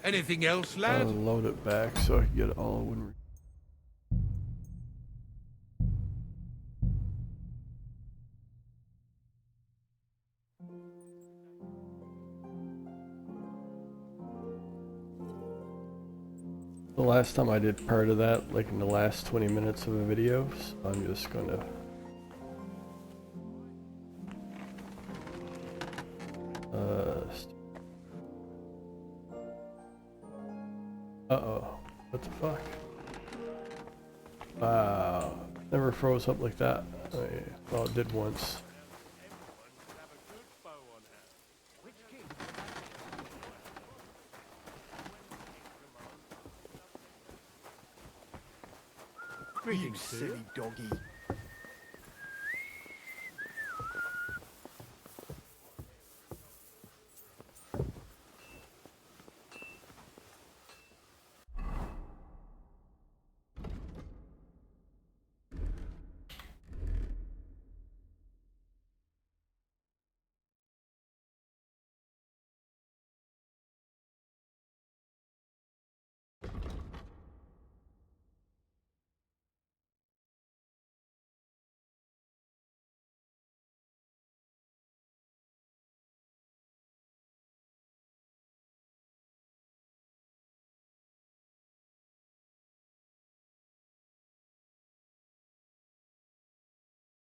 Anything else, lad? I'll load it back so I can get it all when the last time I did part of that, like in the last 20 minutes of a video, so I'm just gonna uh-oh, what the fuck? Wow, never froze up like that. Well, it did once. You silly doggy.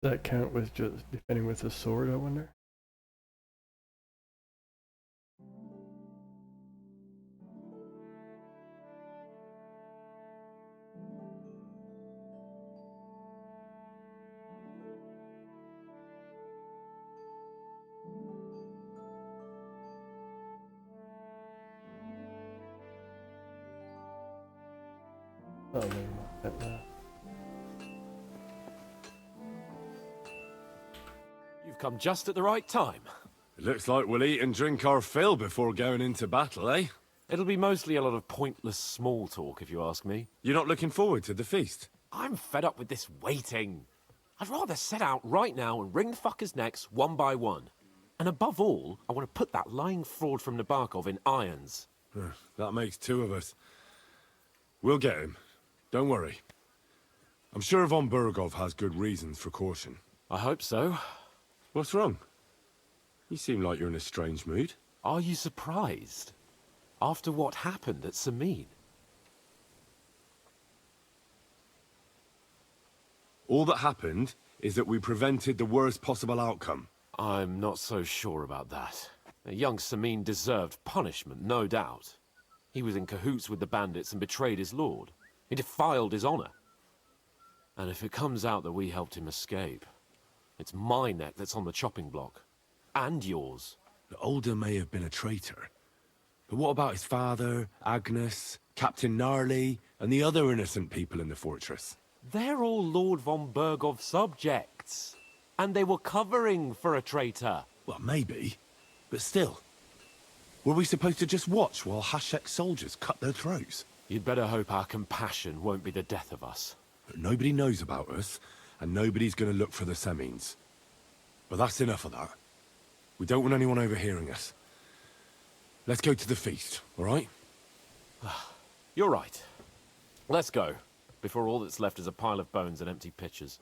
Does that count with just defending with a sword, I wonder? Oh, never mind. You've come just at the right time. It looks like we'll eat and drink our fill before going into battle, eh? It'll be mostly a lot of pointless small talk, if you ask me. You're not looking forward to the feast? I'm fed up with this waiting. I'd rather set out right now and wring the fuckers' necks one by one. And above all, I want to put that lying fraud from Nabokov in irons. That makes two of us. We'll get him. Don't worry. I'm sure von Burgov has good reasons for caution. I hope so. What's wrong? You seem like you're in a strange mood. Are you surprised? After what happened at Samin? All that happened is that we prevented the worst possible outcome. I'm not so sure about that. Young Samin deserved punishment, no doubt. He was in cahoots with the bandits and betrayed his lord. He defiled his honor. And if it comes out that we helped him escape, it's my neck that's on the chopping block. And yours. The Older may have been a traitor. But what about his father, Agnes, Captain Gnarly, and the other innocent people in the fortress? They're all Lord von Burgov subjects. And they were covering for a traitor. Well, maybe. But still. Were we supposed to just watch while Hashek's soldiers cut their throats? You'd better hope our compassion won't be the death of us. But nobody knows about us, and nobody's going to look for the Semines. But that's enough of that. We don't want anyone overhearing us. Let's go to the feast, all right? You're right. Let's go, before all that's left is a pile of bones and empty pitchers.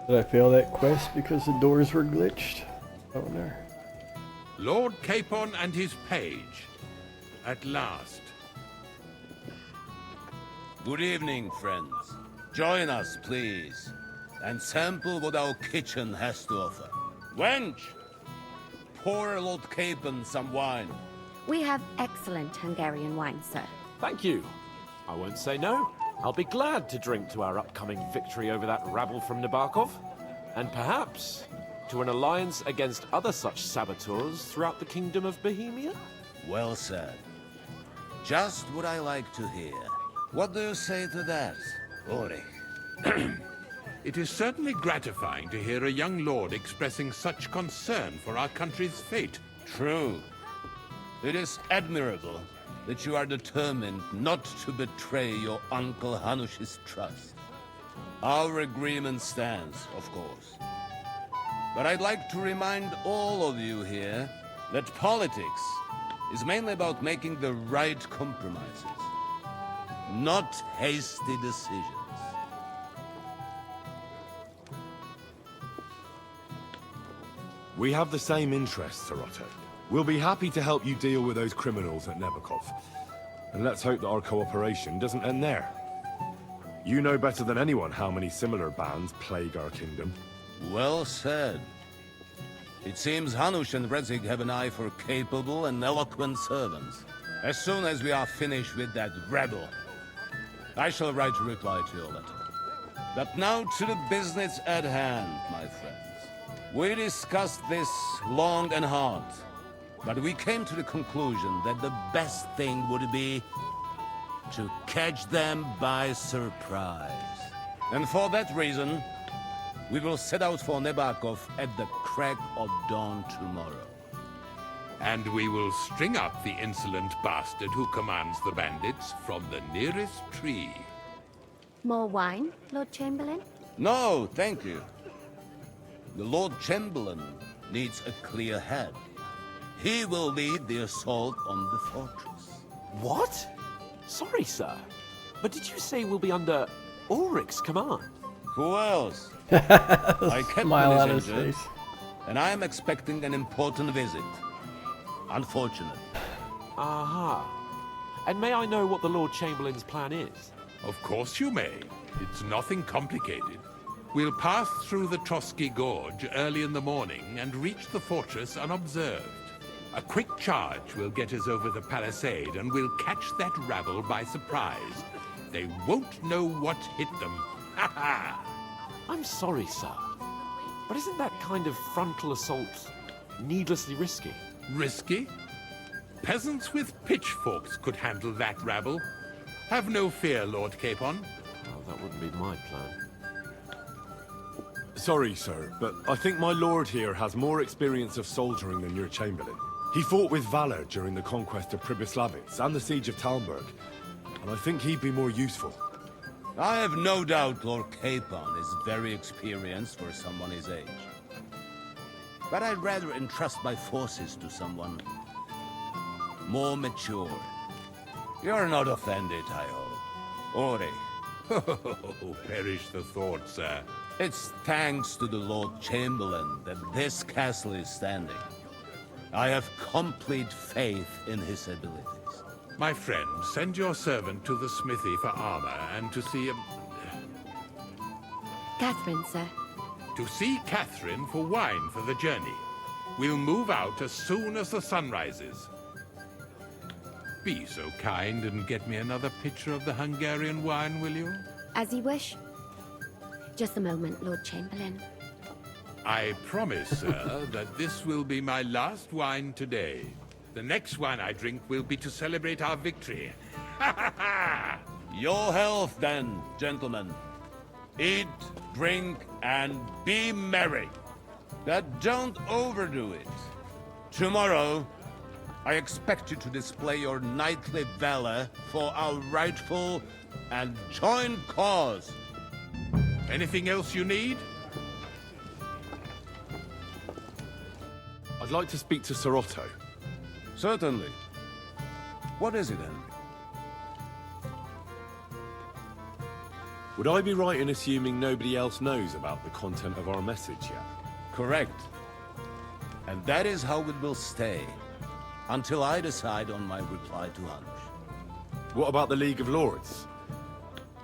Did I fail that quest because the doors were glitched? I wonder. Lord Capon and his page. At last. Good evening, friends. Join us, please, and sample what our kitchen has to offer. Wench, pour Lord Capon some wine. We have excellent Hungarian wine, sir. Thank you. I won't say no. I'll be glad to drink to our upcoming victory over that rabble from Nabokov. And perhaps to an alliance against other such saboteurs throughout the Kingdom of Bohemia? Well said. Just what I like to hear. What do you say to that, Ulrich? It is certainly gratifying to hear a young lord expressing such concern for our country's fate. True. It is admirable that you are determined not to betray your Uncle Hanush's trust. Our agreement stands, of course. But I'd like to remind all of you here that politics is mainly about making the right compromises, not hasty decisions. We have the same interests, Sarotto. We'll be happy to help you deal with those criminals at Nebakov. And let's hope that our cooperation doesn't end there. You know better than anyone how many similar bands plague our kingdom. Well said. It seems Hanush and Rezig have an eye for capable and eloquent servants. As soon as we are finished with that rebel, I shall write a reply to your letter. But now to the business at hand, my friends. We discussed this long and hard, but we came to the conclusion that the best thing would be to catch them by surprise. And for that reason, we will set out for Nebakov at the crack of dawn tomorrow. And we will string up the insolent bastard who commands the bandits from the nearest tree. More wine, Lord Chamberlain? No, thank you. The Lord Chamberlain needs a clear head. He will lead the assault on the fortress. What? Sorry, sir. But did you say we'll be under Ulrich's command? Who else? My Smile on captain his is injured, face. and I am expecting an important visit. Unfortunate. Aha. And may I know what the Lord Chamberlain's plan is? Of course you may. It's nothing complicated. We'll pass through the Trotsky Gorge early in the morning and reach the fortress unobserved. A quick charge will get us over the palisade and we'll catch that rabble by surprise. They won't know what hit them. Ha ha! I'm sorry, sir. But isn't that kind of frontal assault needlessly risky? Risky? Peasants with pitchforks could handle that rabble. Have no fear, Lord Capon. Well, that wouldn't be my plan. Sorry, sir, but I think my lord here has more experience of soldiering than your Chamberlain. He fought with valor during the conquest of Pribyslavitz and the siege of Talmberg, and I think he'd be more useful. I have no doubt Lord Capon is very experienced for someone his age. But I'd rather entrust my forces to someone more mature. You're not offended, I hope. Ori. Oh, perish the thought, sir. It's thanks to the Lord Chamberlain that this castle is standing. I have complete faith in his abilities. My friend, send your servant to the smithy for armor and to see Catherine, sir. Catherine for wine for the journey. We'll move out as soon as the sun rises. Be so kind and get me another pitcher of the Hungarian wine, will you? As you wish. Just a moment, Lord Chamberlain. I promise, sir, that this will be my last wine today. The next wine I drink will be to celebrate our victory. Ha ha ha! Your health, then, gentlemen. Eat, drink, and be merry. But don't overdo it. Tomorrow, I expect you to display your knightly valor for our rightful and joint cause. Anything else you need? I'd like to speak to Sarotto. Certainly. What is it, Henry? Would I be right in assuming nobody else knows about the content of our message yet? Correct. And that is how it will stay, until I decide on my reply to Hanush. What about the League of Lords?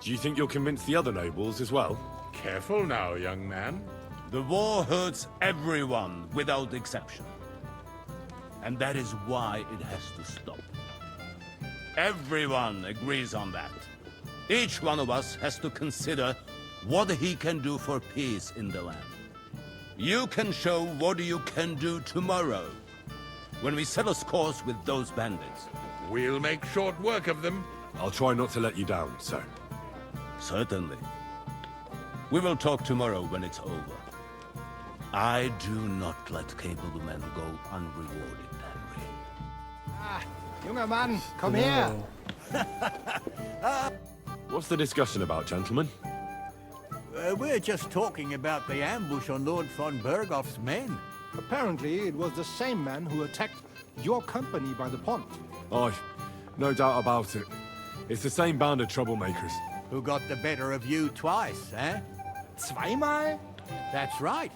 Do you think you'll convince the other nobles as well? Careful now, young man. The war hurts everyone without exception. And that is why it has to stop. Everyone agrees on that. Each one of us has to consider what he can do for peace in the land. You can show what you can do tomorrow, when we settle scores with those bandits. We'll make short work of them. I'll try not to let you down, sir. Certainly. We will talk tomorrow when it's over. I do not let capable men go unrewarded, Henry. Junger Mann, komm her! No. What's the discussion about, gentlemen? We're just talking about the ambush on Lord von Bergoff's men. Apparently, it was the same man who attacked your company by the pond. Aye, no doubt about it. It's the same band of troublemakers. Who got the better of you twice, eh? Zweimal? That's right.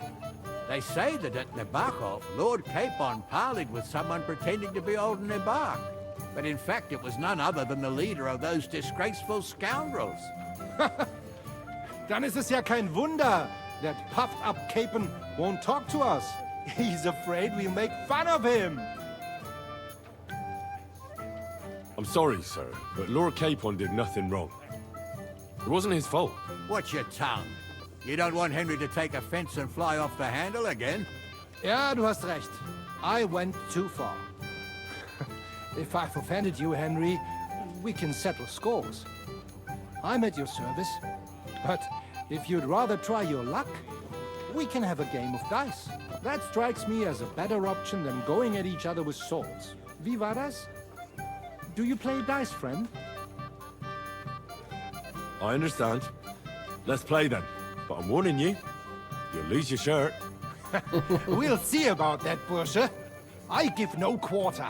They say that at Nebachov, Lord Capon parleyed with someone pretending to be old Nebach. But in fact, it was none other than the leader of those disgraceful scoundrels. Dann ist es ja kein Wunder that puffed-up Capon won't talk to us. He's afraid we'll make fun of him. I'm sorry, sir, but Lord Capon did nothing wrong. It wasn't his fault. Watch your tongue. You don't want Henry to take offense and fly off the handle again? Ja, du hast recht. I went too far. If I've offended you, Henry, we can settle scores. I'm at your service. But if you'd rather try your luck, we can have a game of dice. That strikes me as a better option than going at each other with swords. Wie war das? Do you play dice, friend? I understand. Let's play then. But I'm warning you, you'll lose your shirt. We'll see about that, Bursche. I give no quarter.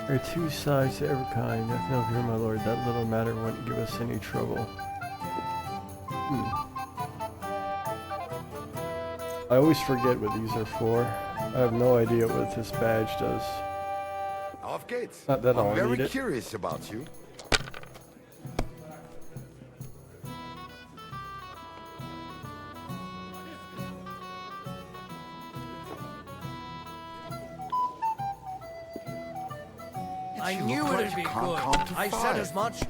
There are two sides to every kind. Have no fear, my lord. That little matter won't give us any trouble. I always forget what these are for. I have no idea what this badge does. Auf geht's. Not that I'll I'm very need it. curious about you. I You knew look like it'd you be can't good. count to I said five. as much.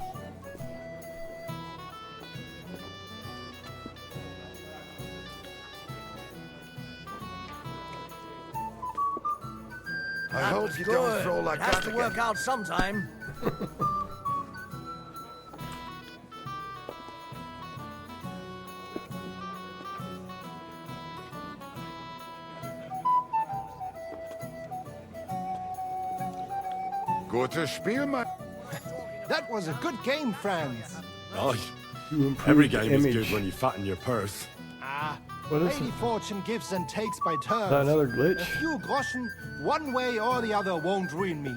I That hope was you good. don't throw like It has that to again. work out sometime. Gutes Spiel, mein... That was a good game, friends. Aye, You improve every the game is image. good when you fatten your purse. What is Lady it? Fortune gives and takes by turns. Is that another A glitch? few groschen, one way or the other, won't ruin me.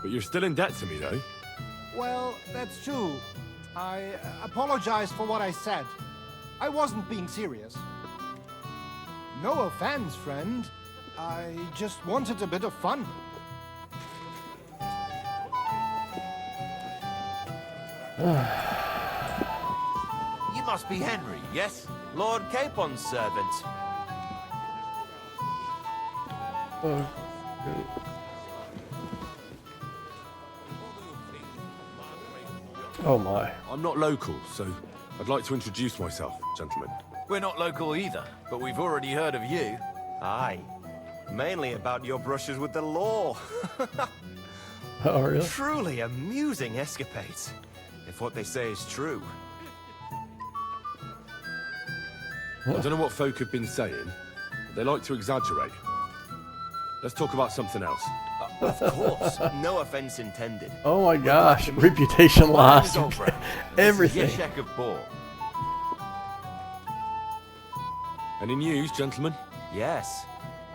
But you're still in debt to me, though. Well, that's true. I apologize for what I said. I wasn't being serious. No offense, friend. I just wanted a bit of fun. You must be Henry, yes? Lord Capon's servant. Oh my. I'm not local, so I'd like to introduce myself, gentlemen. We're not local either, but we've already heard of you. Aye. Mainly about your brushes with the law. Oh really? Truly amusing escapades, if what they say is true. I don't know what folk have been saying. They like to exaggerate. Let's talk about something else. Of course, no offense intended. Oh my gosh. Reputation lost. Everything. Yeshek of Boar. Any news, gentlemen? Yes.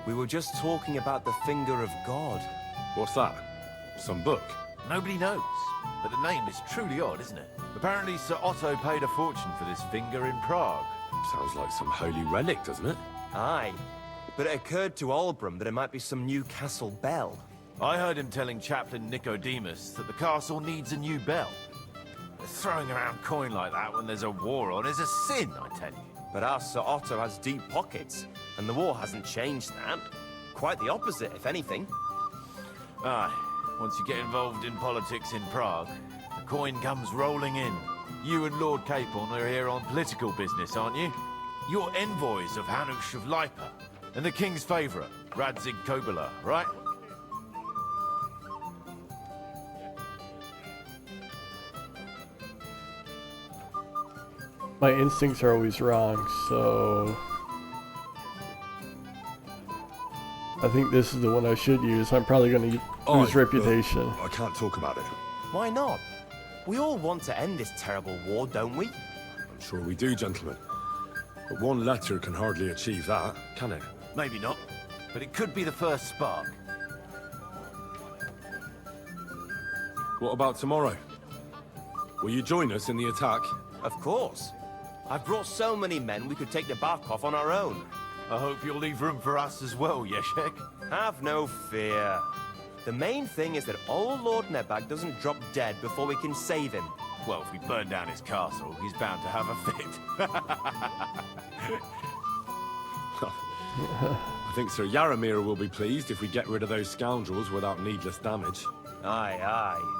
We were just talking about the finger of God. What's that? Some book? Nobody knows, but the name is truly odd, isn't it? Apparently Sir Otto paid a fortune for this finger in Prague. Sounds like some holy relic, doesn't it? Aye. But it occurred to Albram that it might be some new castle bell. I heard him telling Chaplain Nicodemus that the castle needs a new bell. Throwing around coin like that when there's a war on is a sin, I tell you. But our Sir Otto has deep pockets, and the war hasn't changed that. Quite the opposite, if anything. Aye, once you get involved in politics in Prague, the coin comes rolling in. You and Lord Capon are here on political business, aren't you? You're envoys of Hanush of Lipa, and the king's favourite, Radzig Kobyla, right? my instincts are always wrong, so I think this is the one I should use. I'm probably going to lose reputation. I can't talk about it. Why not? We all want to end this terrible war, don't we? I'm sure we do, gentlemen. But one letter can hardly achieve that, can it? Maybe not, but it could be the first spark. What about tomorrow? Will you join us in the attack? Of course. I've brought so many men we could take the Barkov on our own. I hope you'll leave room for us as well, Yeshek. Have no fear. The main thing is that old Lord Nebag doesn't drop dead before we can save him. Well, if we burn down his castle, he's bound to have a fit. I think Sir Yaramir will be pleased if we get rid of those scoundrels without needless damage. Aye, aye.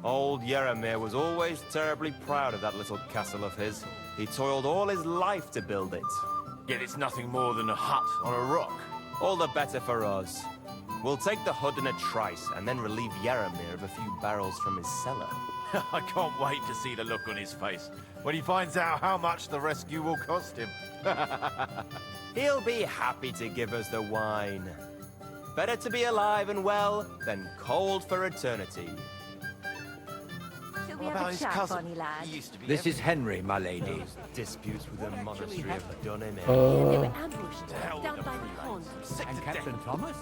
Old Yaramir was always terribly proud of that little castle of his. He toiled all his life to build it. Yet it's nothing more than a hut on a rock. All the better for us. We'll take the hood in a trice and then relieve Yaramir of a few barrels from his cellar. I can't wait to see the look on his face when he finds out how much the rescue will cost him. He'll be happy to give us the wine. Better to be alive and well than cold for eternity. Shall we have a chat, Bonnie lad? This is Henry, my lady. Disputes with the monastery have done him in. They were ambushed down by the pond. And Captain Thomas?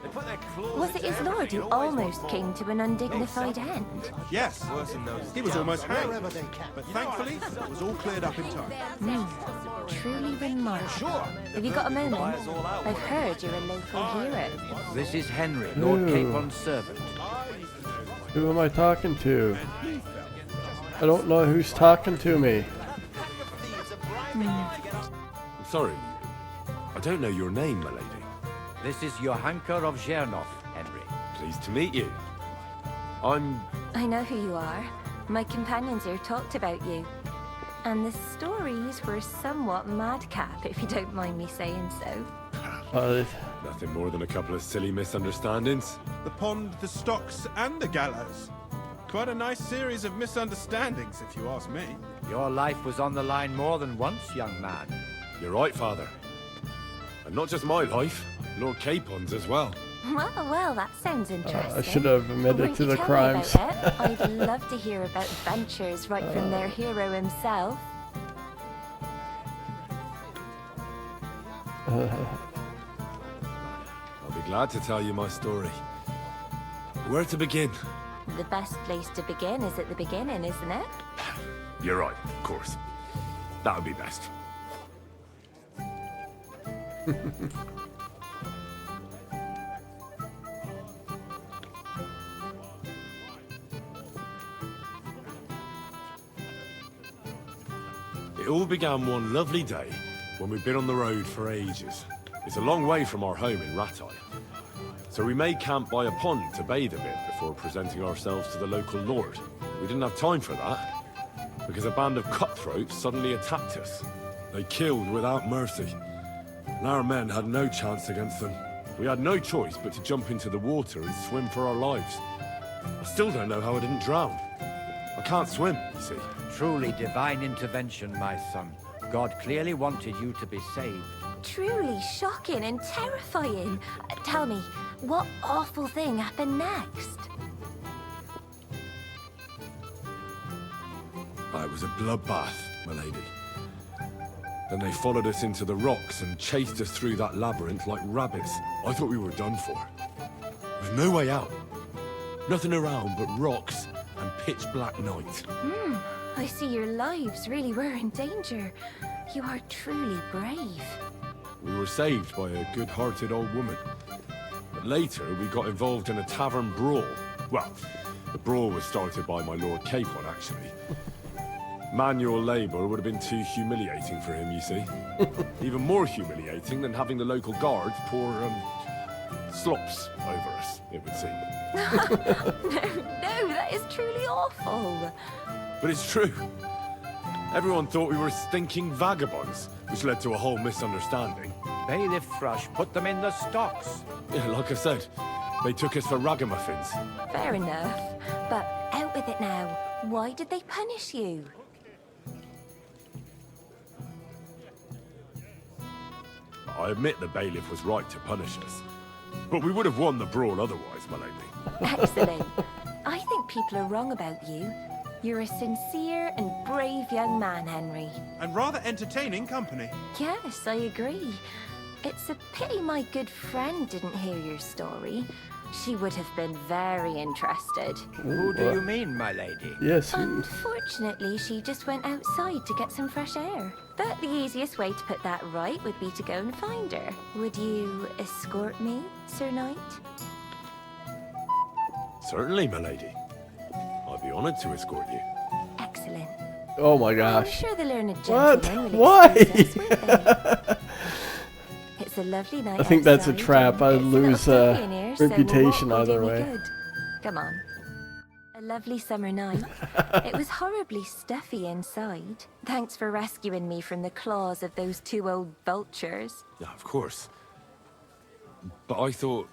They put their claws Was it his lord who almost came to an undignified end? Yes, Worse than those he was almost hanged, Wherever they can. but thankfully it was all cleared up in time. Truly remarkable. Have you got a moment? I've heard you're a local hero. This is Henry, Lord Ooh. Capon's servant. Who am I talking to? I don't know who's talking to me. I'm sorry. I don't know your name, my lady. This is Johanka of Zhernov, Henry. Pleased to meet you. I know who you are. My companions here talked about you. And the stories were somewhat madcap, if you don't mind me saying so. Nothing more than a couple of silly misunderstandings. The pond, the stocks, and the gallows. Quite a nice series of misunderstandings, if you ask me. Your life was on the line more than once, young man. You're right, Father. And not just my life, Lord Capon's as well. Well, that sounds interesting. I should have admitted to the crimes. I'd love to hear about adventures right from their hero himself. I'll be glad to tell you my story. Where to begin? The best place to begin is at the beginning, isn't it? You're right, of course. That would be best. It all began one lovely day when we'd been on the road for ages. It's a long way from our home in Ratai. So we made camp by a pond to bathe a bit before presenting ourselves to the local lord. We didn't have time for that, because a band of cutthroats suddenly attacked us. They killed without mercy, and our men had no chance against them. We had no choice but to jump into the water and swim for our lives. I still don't know how I didn't drown. I can't swim, you see. Truly divine intervention, my son. God clearly wanted you to be saved. Truly shocking and terrifying. Tell me, what awful thing happened next? It was a bloodbath, my lady. Then they followed us into the rocks and chased us through that labyrinth like rabbits. I thought we were done for. There was no way out. Nothing around but rocks and pitch black night. I see your lives really were in danger. You are truly brave. We were saved by a good-hearted old woman. But later, we got involved in a tavern brawl. Well, the brawl was started by my Lord Capon, actually. Manual labor would have been too humiliating for him, you see. Even more humiliating than having the local guards pour, slops over us, it would seem. No, that is truly awful. But it's true. Everyone thought we were stinking vagabonds, which led to a whole misunderstanding. Bailiff Thrush put them in the stocks. Yeah, like I said, they took us for ragamuffins. Fair enough. But out with it now. Why did they punish you? I admit the bailiff was right to punish us. But we would have won the brawl otherwise, my lady. Excellent. I think people are wrong about you. You're a sincere and brave young man, Henry. And rather entertaining company. Yes, I agree. It's a pity my good friend didn't hear your story. She would have been very interested. Who do you mean, my lady? Yes. Unfortunately, she just went outside to get some fresh air. But the easiest way to put that right would be to go and find her. Would you escort me, Sir Knight? Certainly, my lady. I'd be honored to escort you. Excellent. Oh my I'm gosh. sure the learned What? gentleman will Why? excuse us, won't they? It's a lovely night I think that's a outside, trap. and I'd it's a little lose stuffy in here, so reputation walk will do either me way. good. Come on. A lovely summer night. It was horribly stuffy inside. Thanks for rescuing me from the claws of those two old vultures. Yeah, of course. But I thought...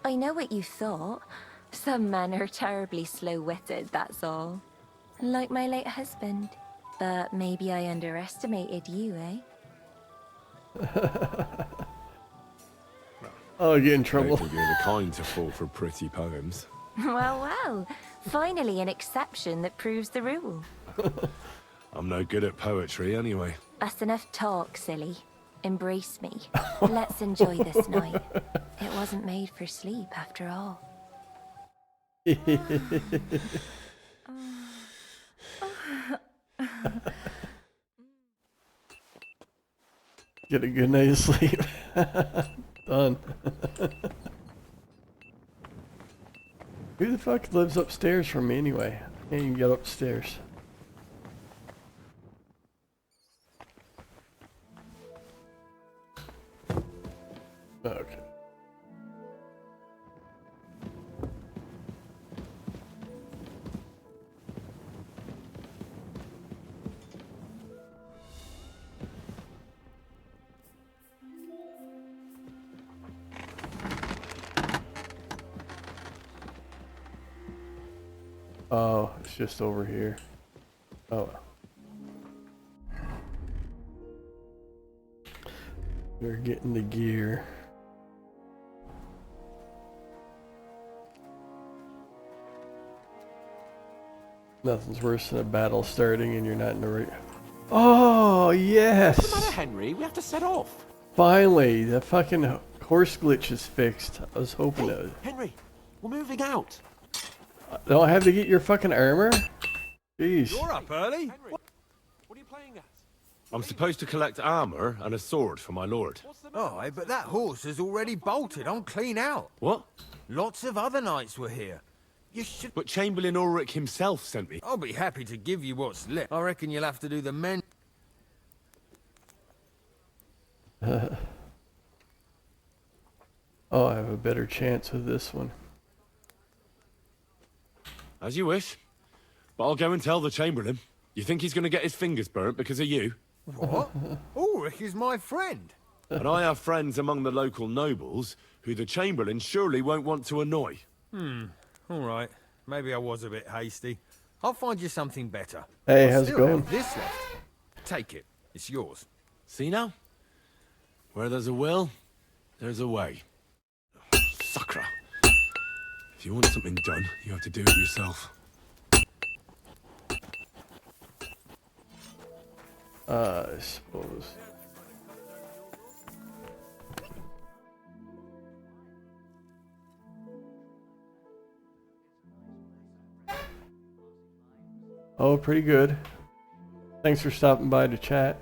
I know what you thought. Some men are terribly slow-witted, that's all. Like my late husband. But maybe I underestimated you, eh? Oh, get in I trouble. don't think you're the kind to fall for pretty poems. Well, well. Finally an exception that proves the rule. I'm no good at poetry anyway. That's enough talk, silly. Embrace me. Let's enjoy this night. It wasn't made for sleep, after all. Get a good night of sleep. Done. Who the fuck lives upstairs from me anyway? I can't even get upstairs. Okay. Oh, it's just over here. Oh. We're getting the gear. Nothing's worse than a battle starting and you're not in the right... Oh, yes! What's the matter, Henry? We have to set off. Finally, the fucking horse glitch is fixed. I was hoping it would... Henry, we're moving out. Don't I have to get your fucking armor? Jeez. You're up early. Henry, what are you playing at? I'm supposed to collect armor and a sword for my lord. Oh, but that horse has already bolted on clean out. What? Lots of other knights were here. You should... But Chamberlain Ulrich himself sent me. I'll be happy to give you what's left. I reckon you'll have to do the men... Oh, I have a better chance with this one. As you wish. But I'll go and tell the Chamberlain. You think he's going to get his fingers burnt because of you? What? Ulrich is my friend. And I have friends among the local nobles who the Chamberlain surely won't want to annoy. All right. Maybe I was a bit hasty. I'll find you something better. Hey, I how's it still going? have this left. Take it. It's yours. See now? Where there's a will, there's a way. Sucker. If you want something done, you have to do it yourself. I suppose. Oh, pretty good. Thanks for stopping by to chat.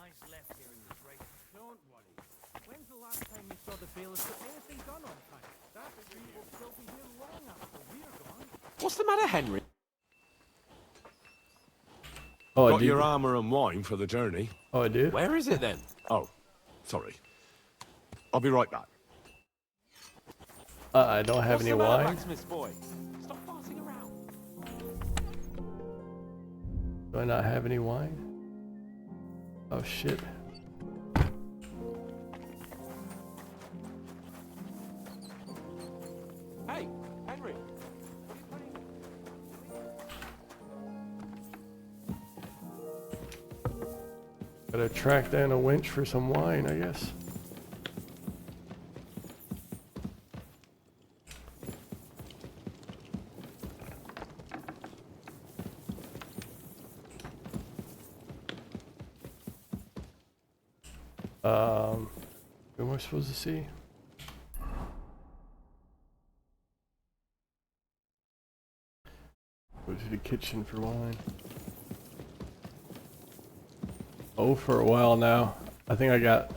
nice left here in this race. Don't worry. When's the last time you saw the bailiff get anything done on time? That street will still be here long after we're gone. What's the matter, Henry? Oh, Got your armor and wine for the journey. Oh, I do? Where is it then? Oh, sorry. I'll be right back. I don't have any wine. Blacksmith's boy? Stop farting around. Do I not have any wine? Oh shit. Hey, Henry. Gotta track down a winch for some wine, I guess. Who am I supposed to see? Go to the kitchen for wine. Oh, for a while now. I think I got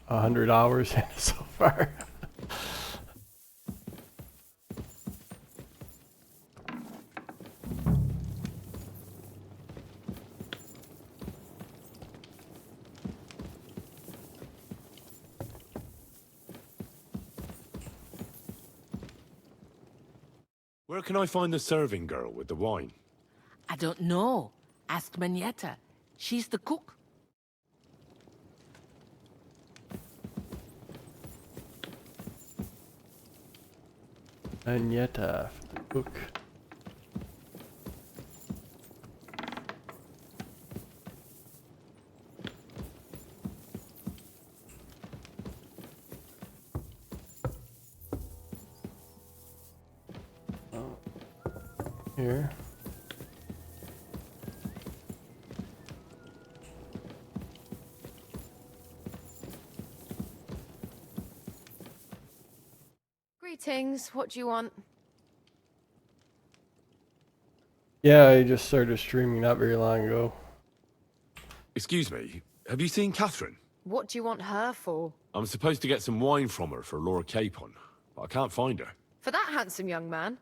100 hours in so far. Where can I find the serving girl with the wine? I don't know. Ask Manietta. She's the cook. Agnetta, the book. Oh, here. Greetings, what do you want? Yeah, I just started streaming not very long ago. Excuse me, have you seen Catherine? What do you want her for? I'm supposed to get some wine from her for Lord Capon, but I can't find her. For that handsome young man?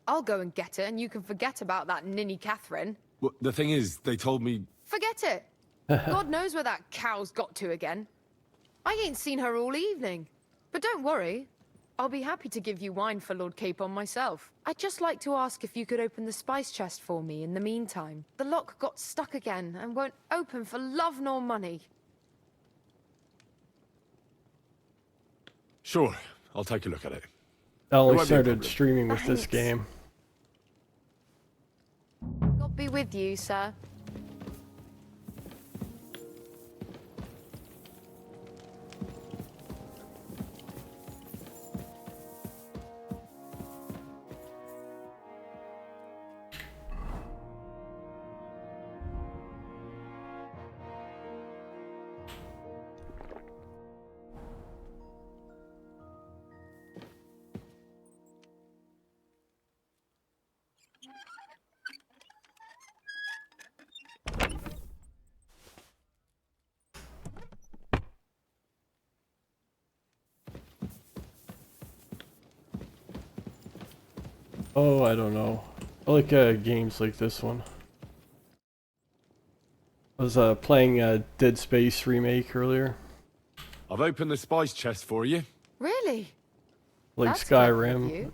I'll go and get her, and you can forget about that ninny Catherine. Well, the thing is, they told me... Forget it! God knows where that cow's got to again. I ain't seen her all evening. But don't worry, I'll be happy to give you wine for Lord Capon myself. I'd just like to ask if you could open the spice chest for me in the meantime. The lock got stuck again and won't open for love nor money. Sure, I'll take a look at it. I only won't be a started problem. streaming with this Thanks. game. God be with you, sir. Oh, I don't know. I like games like this one. I was playing Dead Space remake earlier. I've opened the spice chest for you. Really? Like That's clever of Skyrim. you.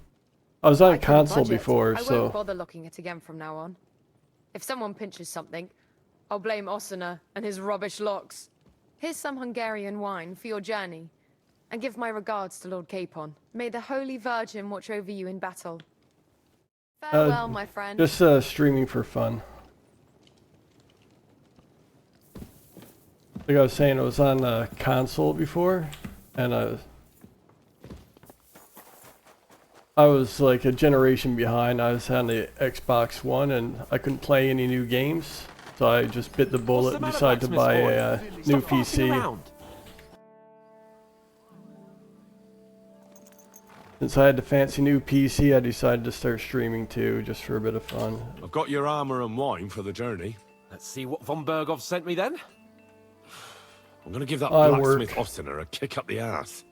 I was on I couldn't console budget. before, I so... won't bother looking it again from now on. If someone pinches something, I'll blame Osina and his rubbish locks. Here's some Hungarian wine for your journey. And give my regards to Lord Capon. May the Holy Virgin watch over you in battle. Farewell, my friend. Just streaming for fun. Like I was saying, I was on console before, and I was like a generation behind. I was on the Xbox One, and I couldn't play any new games, so I just bit the bullet and decided to buy a new PC. Since I had the fancy new PC, I decided to start streaming too, just for a bit of fun. I've got your armor and wine for the journey. Let's see what von Berghoff sent me then. I'm gonna give that I blacksmith work. Ostiner a kick up the ass.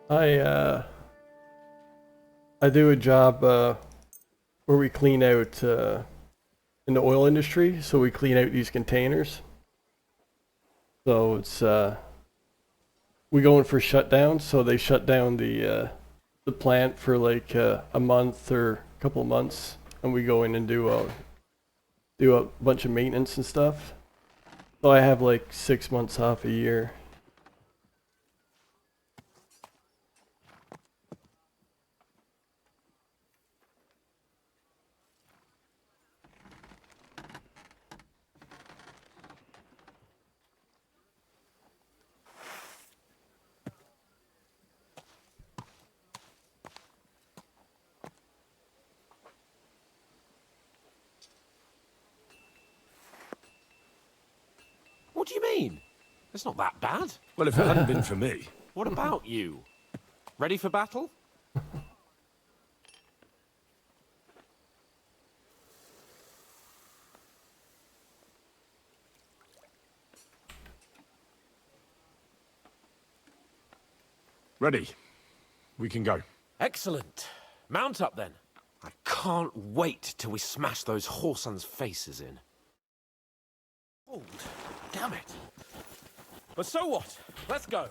I do a job where we clean out in the oil industry, so we clean out these containers. So it's we go in for shutdowns, so they shut down the plant for like a month or a couple of months, and we go in and do a bunch of maintenance and stuff. So I have like 6 months off a year. What do you mean? It's not that bad. Well, if it hadn't been for me. What about you? Ready for battle? Ready. We can go. Excellent. Mount up then. I can't wait till we smash those whoresons' faces in. Oh, damn it. But so what? Let's go.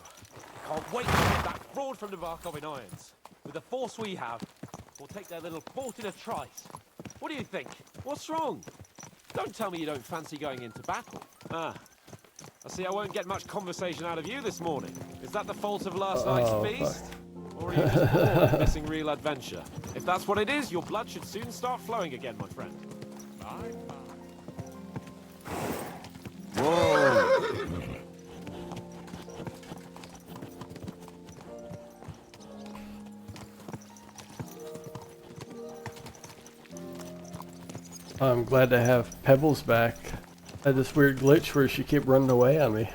I can't wait to get that fraud from Navarkov in irons. With the force we have, we'll take their little fort in a trice. What do you think? What's wrong? Don't tell me you don't fancy going into battle. Ah, I see I won't get much conversation out of you this morning. Is that the fault of last night's feast? Or are you just bored of missing real adventure? If that's what it is, your blood should soon start flowing again, my friend. Whoa! I'm glad to have Pebbles back. I had this weird glitch where she kept running away on me.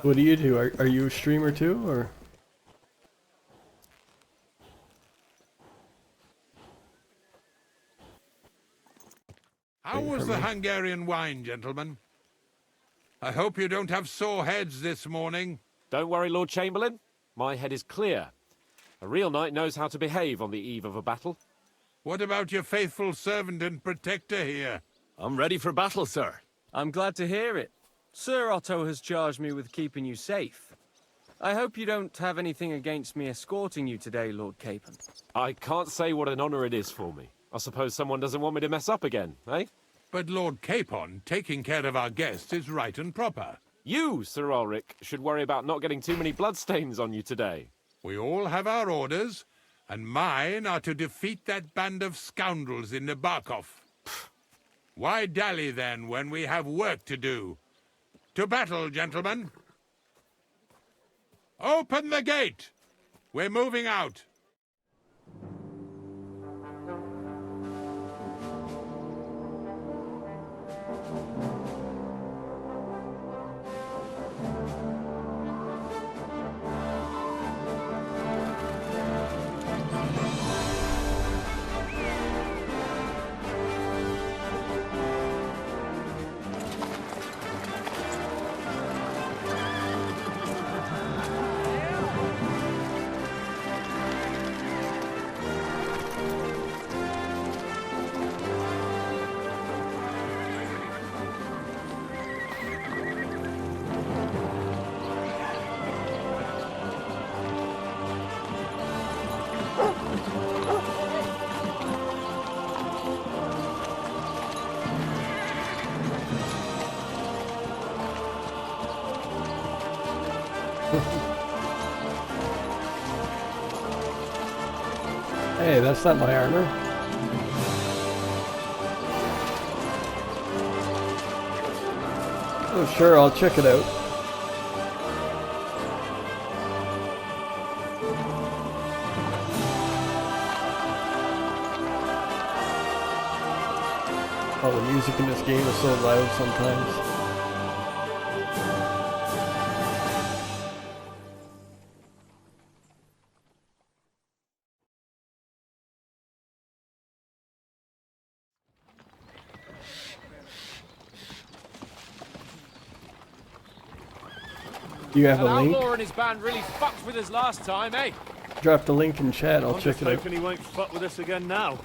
What do you do? Are you a streamer too, or? How was the Hungarian wine, gentlemen? I hope you don't have sore heads this morning. Don't worry, Lord Chamberlain. My head is clear. A real knight knows how to behave on the eve of a battle. What about your faithful servant and protector here? I'm ready for battle, sir. I'm glad to hear it. Sir Otto has charged me with keeping you safe. I hope you don't have anything against me escorting you today, Lord Capon. I can't say what an honor it is for me. I suppose someone doesn't want me to mess up again, eh? But Lord Capon, taking care of our guests is right and proper. You, Sir Ulrich, should worry about not getting too many bloodstains on you today. We all have our orders, and mine are to defeat that band of scoundrels in Nabarkov. Why dally then when we have work to do? To battle, gentlemen! Open the gate! We're moving out. Hey, that's not my armor. Oh, sure, I'll check it out. Oh, the music in this game is so loud sometimes. Do you have a link? Outlaw and his band really fucked with us last time, eh? Drop the link in chat, I'll check it out. he won't fuck with us again now.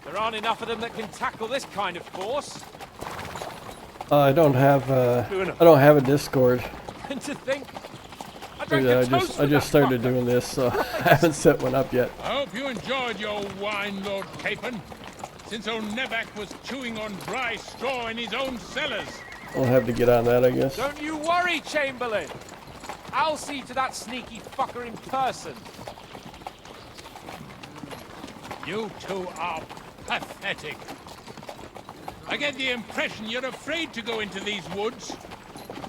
There aren't enough of them that can tackle this kind of force. I don't have a Discord. And to think, I just started doing this, so I haven't set one up yet. I hope you enjoyed your wine, Lord Capon. Since old Nevac was chewing on dry straw in his own cellars. I'll have to get on that, I guess. Don't you worry, Chamberlain. I'll see to that sneaky fucker in person. You two are pathetic. I get the impression you're afraid to go into these woods,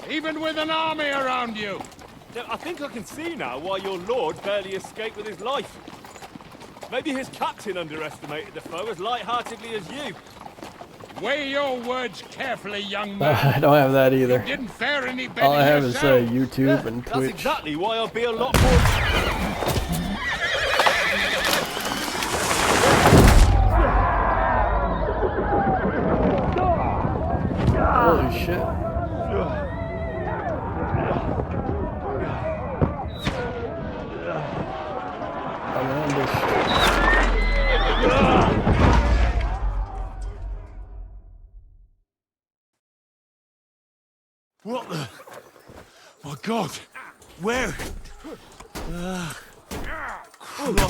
even with an army around you. I think I can see now why your lord barely escaped with his life. Maybe his captain underestimated the foe as light-heartedly as you. Weigh your words carefully, young man. I don't have that either. You didn't fare any better All I have is yourself. YouTube and Twitch. That's exactly why I'll be a lot more... Holy shit. What the? My God! Where?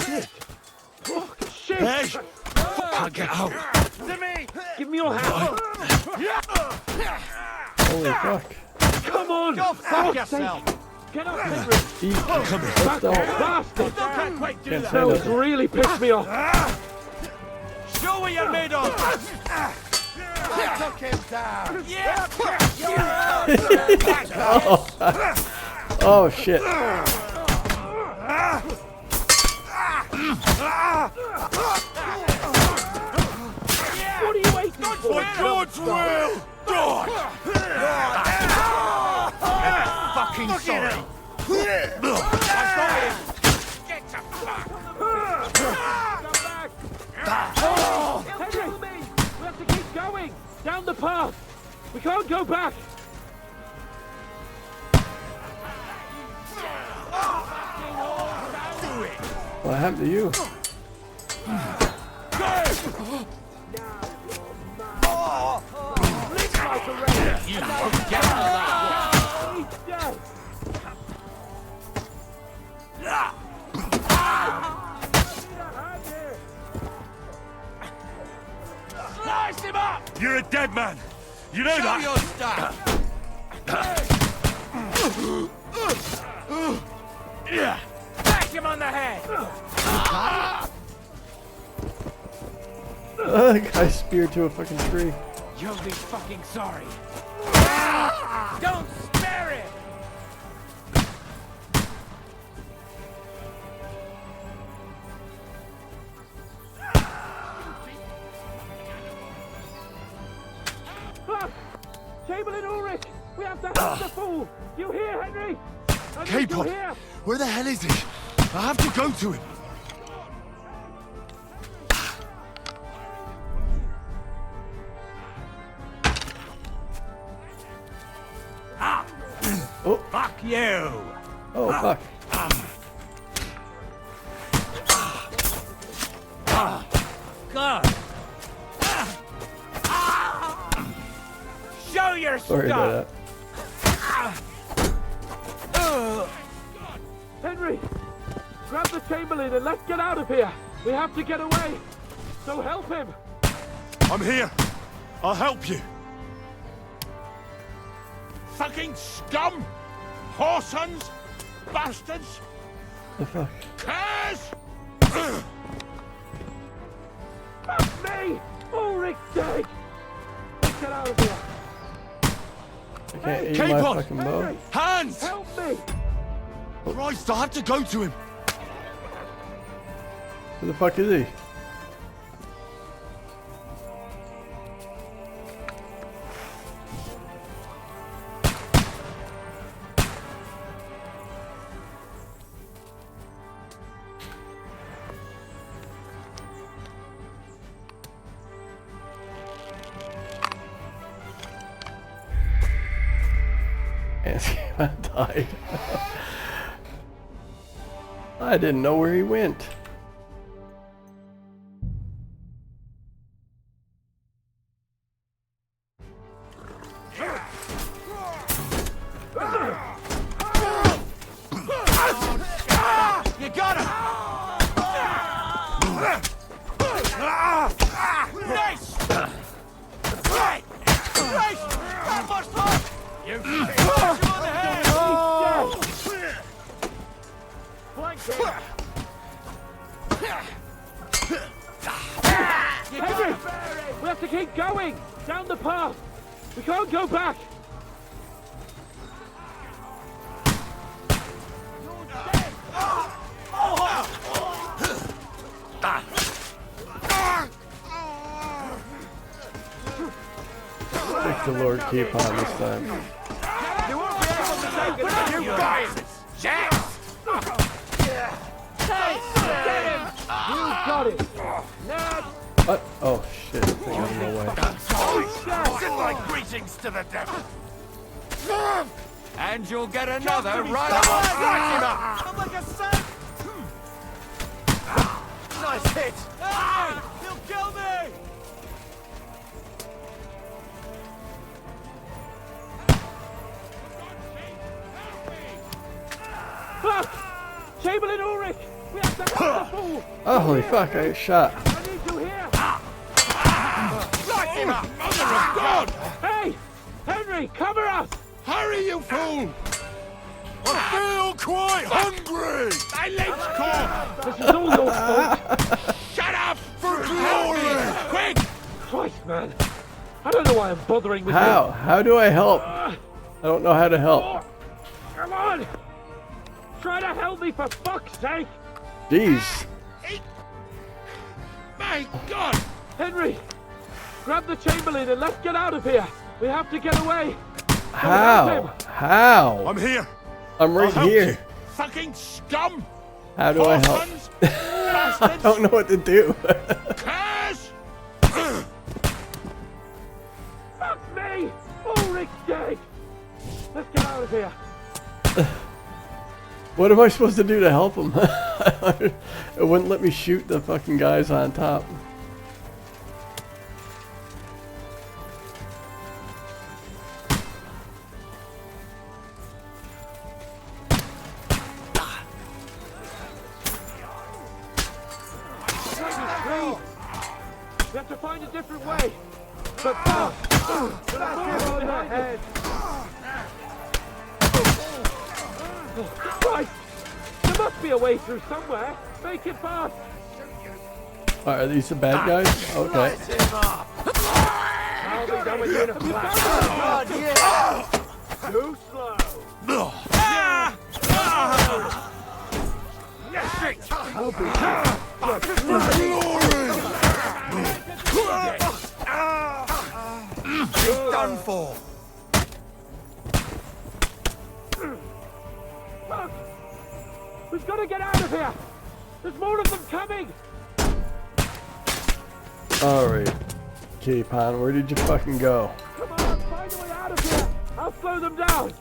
Shit! Shit! Hey! Can't get out! Give me your hand! Holy fuck. Come on! Go fuck yourself! Get up, Henry! Come here. Back off, bastard! Can't quite do Can't that. say That nothing. really pissed me off! Show what you're made of! I took him down! Yeah! Oh shit. What are you waiting for? For God's will! God! Fucking sorry! Henry! We have to keep going! Down the path! We can't go back! What happened to you? You forget that! Slice him up! You're a dead man! You know Show that! your stuff! Back him on the head! Guy speared to a fucking tree. You'll be fucking sorry. Don't spare it! Chamberlain Ulrich! We have to help the fool! You hear, Henry? Capon! Where the hell is he? I have to go to him! Oh. Fuck you! Oh fuck. God! Show your Sorry stuff! about Henry! Grab the Chamberlain and let's get out of here! We have to get away! So help him! I'm here! I'll help you! Fucking scum! Whoresons! Bastards! The fuck? Curs! Fuck me! Ulrich's dead! Let's get out of here! can't aim my Capon! fucking bow. Hands! Help me! Christ, I have to go to him. Where the fuck is he? I died. I didn't know where he went. You got him! Nice! Right! Nice! That much fun! You on the head! Flank him! Henry! We have to keep going! Down the path! We can't go back! Take the Lord keep on this time. You won't be able to take it if you guys! Jack! Hey! Get him! You got it! Ned! What? Oh shit, I think I'm in the way. Send my greetings to the devil! And you'll get another right on! Right him up! I'm like a son! Nice hit! Hey! He'll kill me! Fuck! Chamberlain Ulrich! We have to help the fool! Oh, holy fuck, I got shot. I need you here! Right him up! Mother of God! Hey! Henry, cover us! Hurry, you fool! I feel quite hungry. My legs caught! This is all your fault! Shut up! For glory! Quick! Christ, man! I don't know why I'm bothering with you! How? How do I help? I don't know how to help. Come on! Try to help me for fuck's sake! Jeez. My God! Henry! Grab the Chamberlain and let's get out of here! We have to get away! How? How? I'm here. I'm right I'll help here. you. Fucking scum! How do I help? Orphans! I Bastards! don't know what to do. Curse! Fuck me! Ulrich's dead! Let's get out of here! What am I supposed to do to help him? It wouldn't let me shoot the fucking guys on top. We have to find a different way! But fast! That's in my head! Christ! There must be a way through somewhere! Make it fast! Are these the bad guys? Okay. I'll be done with you in a flash! Too slow! I'll be Done for! Fuck! We've got to get out of here! There's more of them coming! Alright. Capon, where did you fucking go? Come on, find a way out of here! I'll slow them down!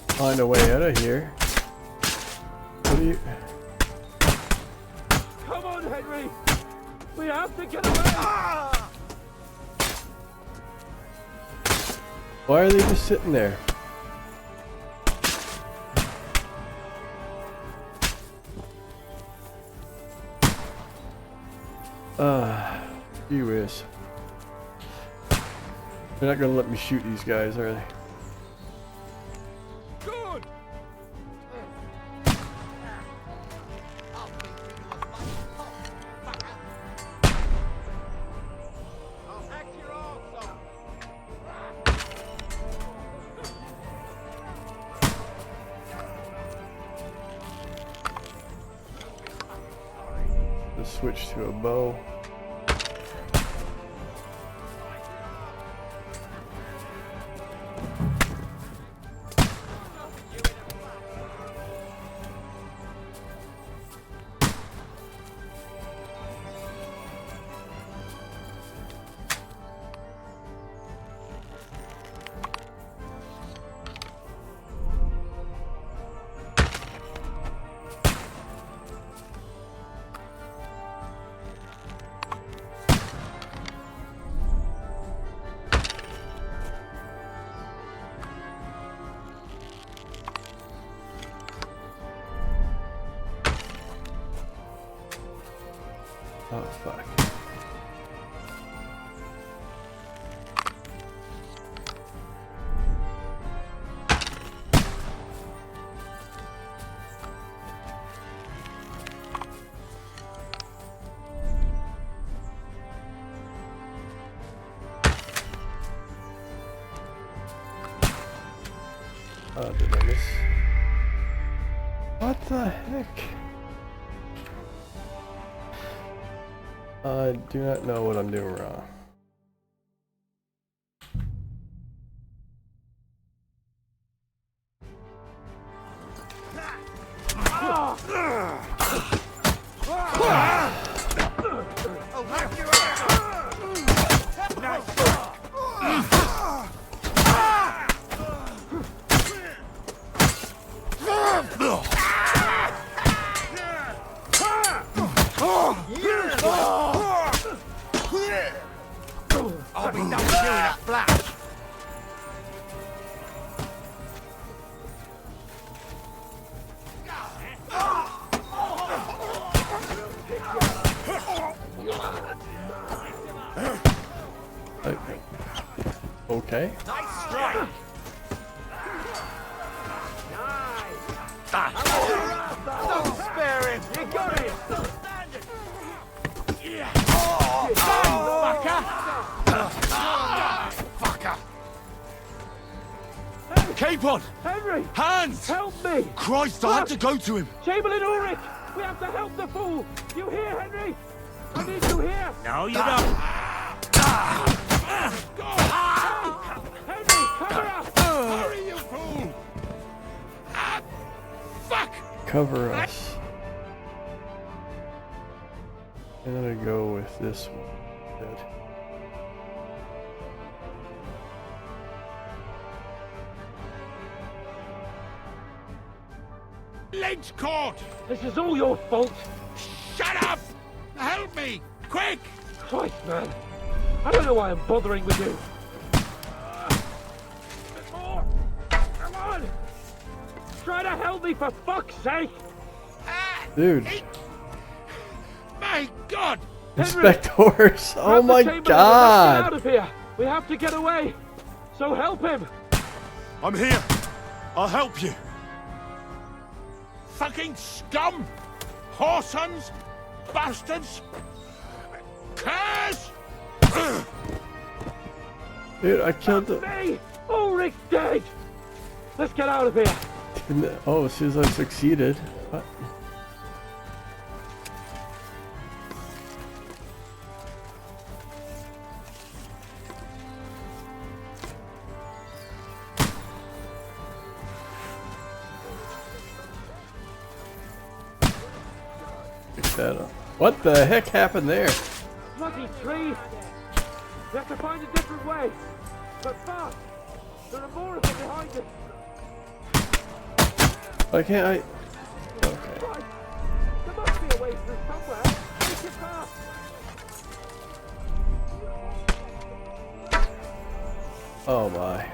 Find a way out of here. What are you... Come on, Henry! We have to get away! Why are they just sitting there? Gee whiz. They're not gonna let me shoot these guys, are they? Good! Just switch to a bow. Oh, fuck. Oh, did I miss? What the heck? I do not know what I'm doing wrong. I'll be done with you in a flash. Okay. Nice strike. Don't spare him. You got him. Fucker. Capon! Henry! Hans! Help me! Christ, I had to go to him! Chamberlain Ulrich! We have to help the fool! You hear, Henry? I need you here! No, you don't. Henry, cover up! Hurry, you fool! Fuck! Cover us. I'm gonna go with this one. Good. Lynch court! This is all your fault! Shut up! Help me! Quick! Christ, man! I don't know why I'm bothering with you! Bit more! Come on! Try to help me for fuck's sake! Dude. My God! Inspectors! Oh Grab the my chamberlain and let's god! get out of here! We have to get away! So help him! I'm here! I'll help you! Fucking scum! Whoresons! Bastards! Curse! Dude, I killed the. Me! Ulrich's dead! Let's get out of here! Oh, as soon as I succeeded. What? What the heck happened there? Bloody tree! We have to find a different way! But fast! There are more of them behind us! Why can't I? Okay. Right. There must be a way through somewhere! Make it fast! Oh my.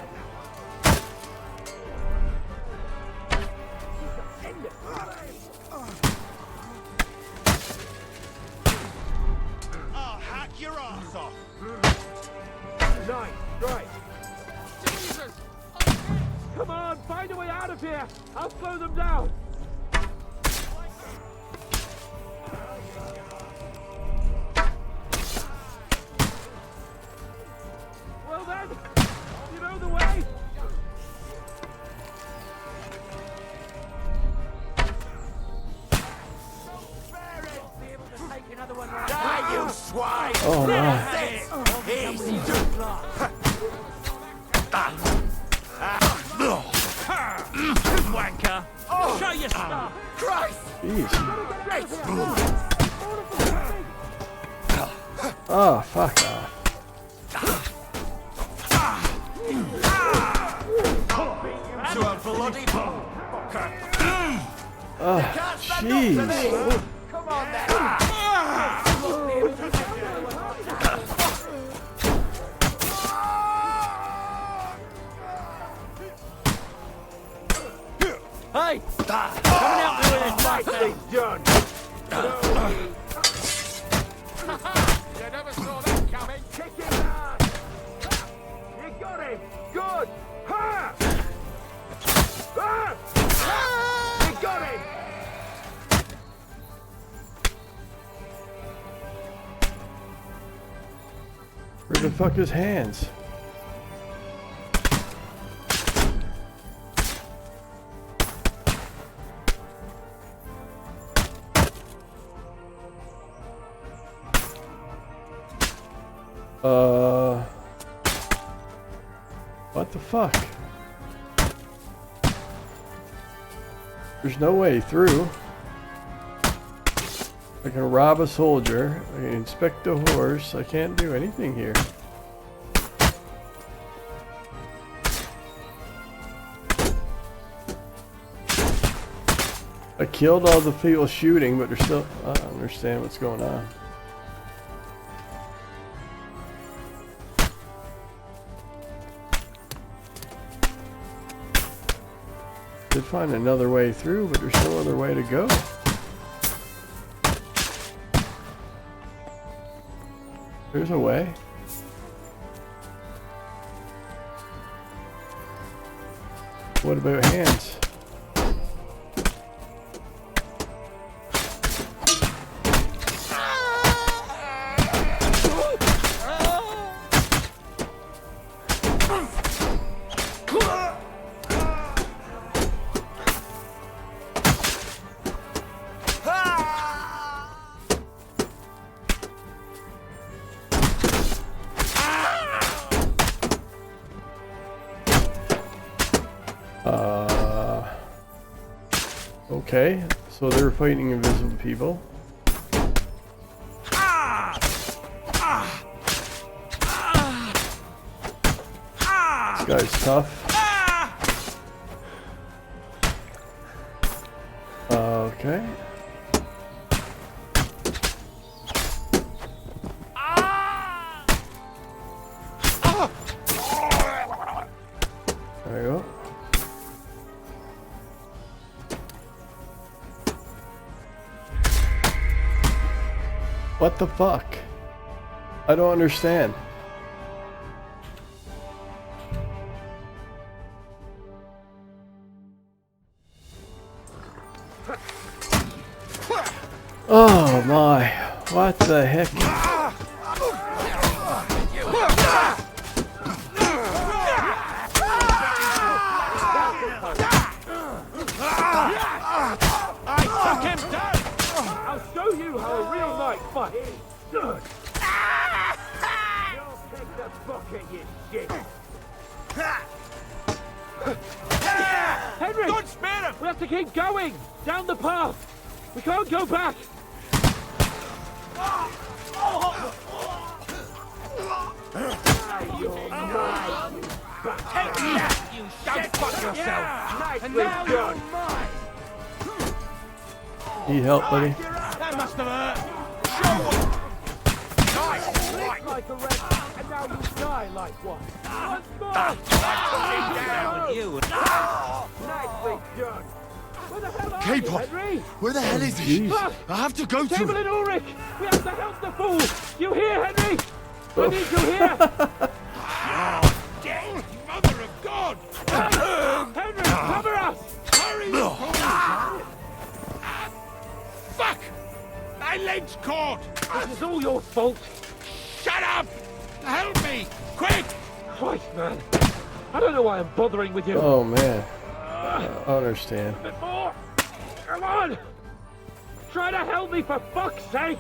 I'll hack your ass off! Nice, right! Jesus! Come on, find a way out of here! I'll slow them down! Well then, you know the way? Be able to take another swine! Oh, no. Wanker! Show your stuff! Christ! Jeez. Oh, fuck off. To a bloody Oh, jeez. Come on then! Hey! Coming out there with this nicely done! You never saw that coming! Kick his ass! You got him! Good! Ha! Ah! You got him! Where the fuck is hands? What the fuck? There's no way through. I can rob a soldier. I can inspect a horse. I can't do anything here. I killed all the people shooting, but there's still... I don't understand what's going on. Did find another way through, but there's no other way to go. There's a way. What about hands? Okay, so they're fighting invisible people. This guy's tough. Okay. There you go. What the fuck? I don't understand. Oh my, what the heck? I took him down! I'll show you how a real knight fights! Good! You'll take the bucket, you shit! Henry! Don't spare him! We have to keep going! Down the path! We can't go back! You're mine! Take that, you shit! Fuck yourself! Nicely done! Need help, buddy? That must have hurt! Nice! Like a red, and now you die like one! Once more! Down, you! Nicely done! Where the hell are Capon, you, Henry? where the hell is he? I have to go to Table him. and Ulrich! We have to help the fool! You hear, Henry? I need you here! Dead, mother of God! Henry, cover us! Hurry! Fuck! My leg's caught! This is all your fault! Shut up! Help me! Quick! Christ, man! I don't know why I'm bothering with you! Oh man. I don't understand. A bit more! Come on! Try to help me for fuck's sake!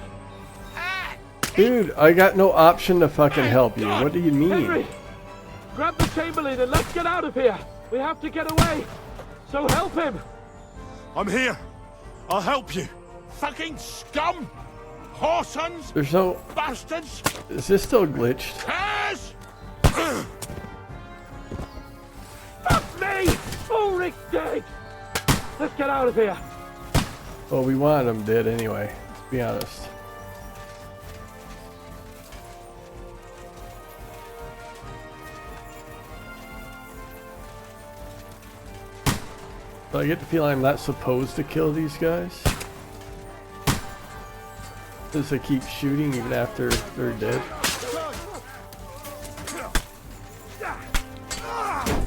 Dude, I got no option to fucking help you. What do you mean? Henry! Grab the Chamberlain and let's get out of here! We have to get away! So help him! I'm here! I'll help you! Fucking scum! Whoresons! There's no... Bastards! Is this still glitched? Curse! Fuck me! Ulrich's dead! Let's get out of here! Well, we wanted him dead anyway, let's be honest. So I get the feeling I'm not supposed to kill these guys. Since they keep shooting even after they're dead.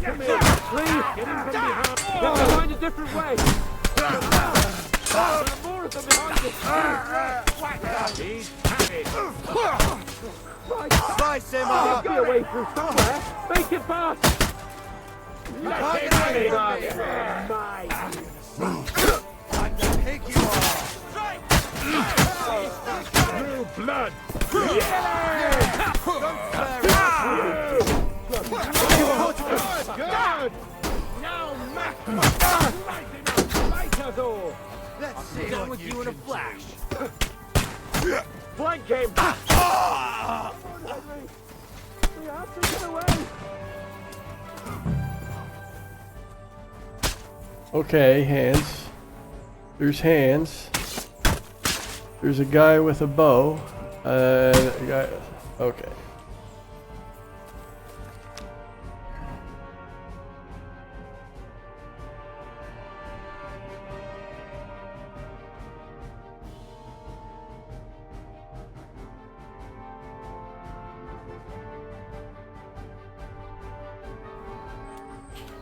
Come here, please! Get in from behind! We have to find a different way! There are more of them behind us! He's coming! Slice him up! Be a way through somewhere! Make it fast! Let him have it up! I'm the pig you are! New blood! Good! Now, Mac! Light us all! Let's see Done what with you you in a can flash! Flank him! We have to get away! Okay, hands. There's hands. There's a guy with a bow. A guy... Okay.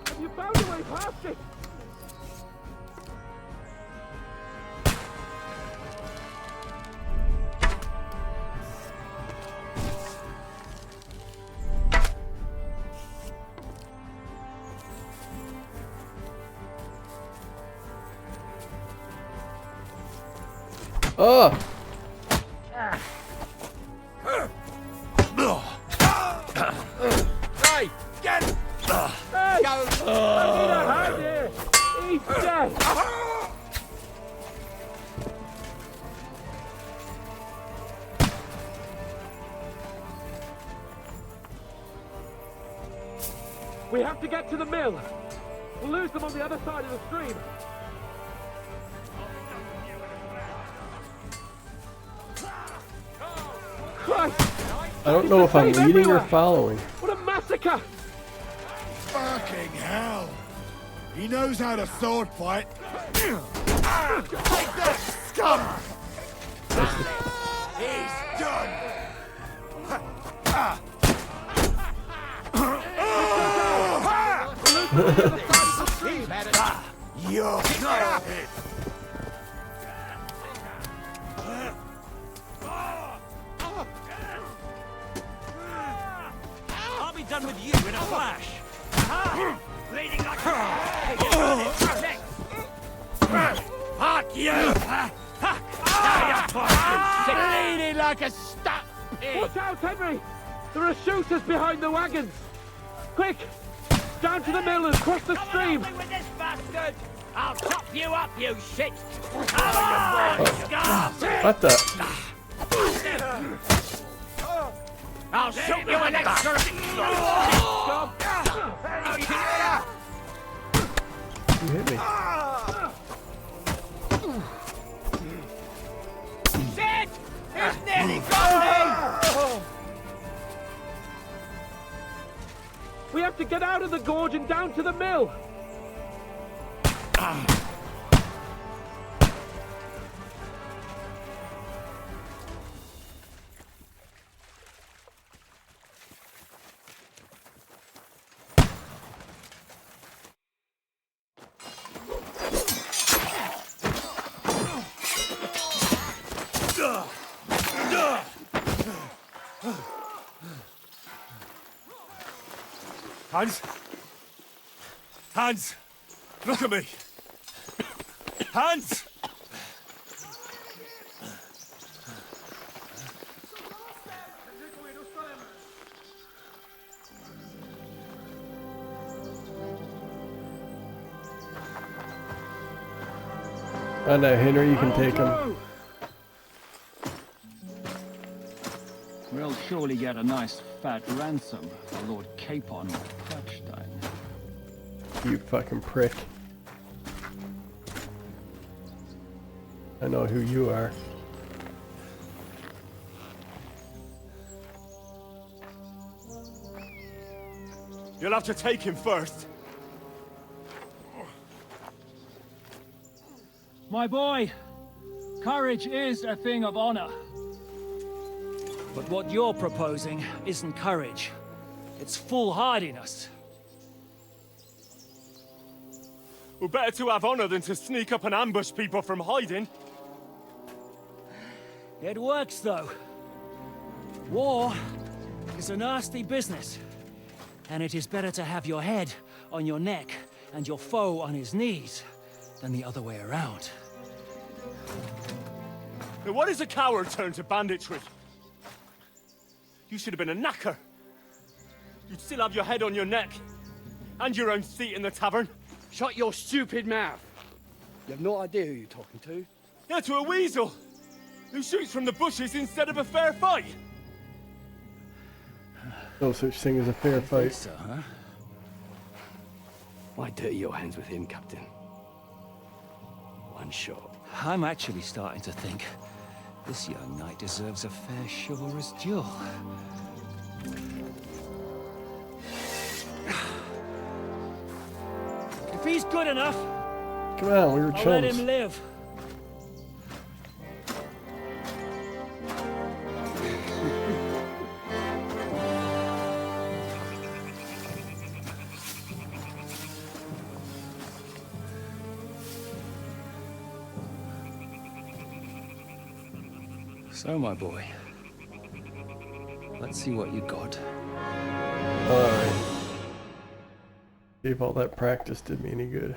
Have you found a way past it? Oh! Hey, get it! Hey! Go! I need a hand here! He's dead! We have to get to the mill! We'll lose them on the other side of the stream! Christ! I don't know if I'm leading or following. What a massacre! Fucking hell! He knows how to sword fight. Take that, scum! He's done. You're not it. I'll be done with you in a flash. Bleeding like a... Fuck you! Bleeding like a stuck pig! Watch out, Henry! There are shooters behind the wagons! Quick! Down to the mill and cross the stream! With this bastard! I'll chop you up, you shit! What the? I'll shoot you an extra! You hit me. Shit! He's nearly got me! We have to get out of the gorge and down to the mill! Hans? Hans! Look at me! Hans! Oh no, Henry, you can take him. We'll surely get a nice fat ransom for Lord Capon Crutchstein. You fucking prick. I know who you are. You'll have to take him first. My boy, courage is a thing of honor. But what you're proposing isn't courage. It's foolhardiness. Well, better to have honor than to sneak up and ambush people from hiding. It works, though. War is a nasty business. And it is better to have your head on your neck and your foe on his knees than the other way around. Now, what is a coward turn to banditry? You should have been a knacker. You'd still have your head on your neck. And your own seat in the tavern. Shut your stupid mouth. You have no idea who you're talking to. Yeah, to a weasel. Who shoots from the bushes instead of a fair fight. No such thing as a fair fight. So, huh? Why dirty your hands with him, Captain? One shot. I'm actually starting to think this young knight deserves a fair chivalrous duel. If he's good enough, come on, we were I'll chums. let him live. So, my boy, let's see what you got. Alright. See if all that practice did me any good.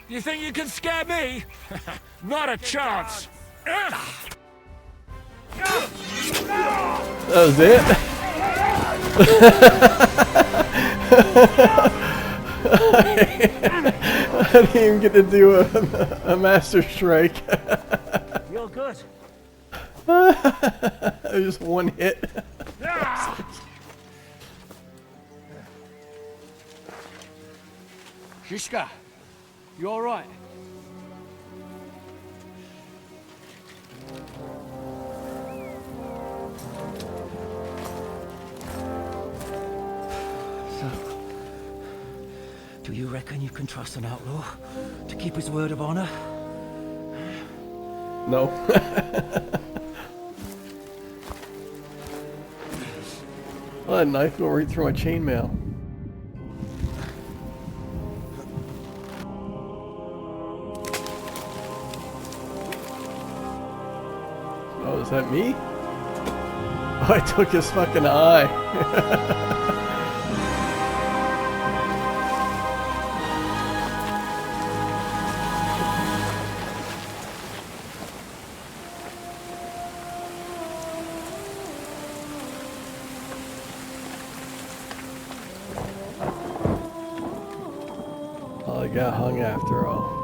You think you can scare me? Not a chance. That was it? I didn't even get to do a master strike. You're good. Just one hit. Shishka, you all right? So, do you reckon you can trust an outlaw to keep his word of honor? No. Oh, that knife went right through my chainmail. Oh, is that me? Oh, I took his fucking eye. Oh, I got hung after all.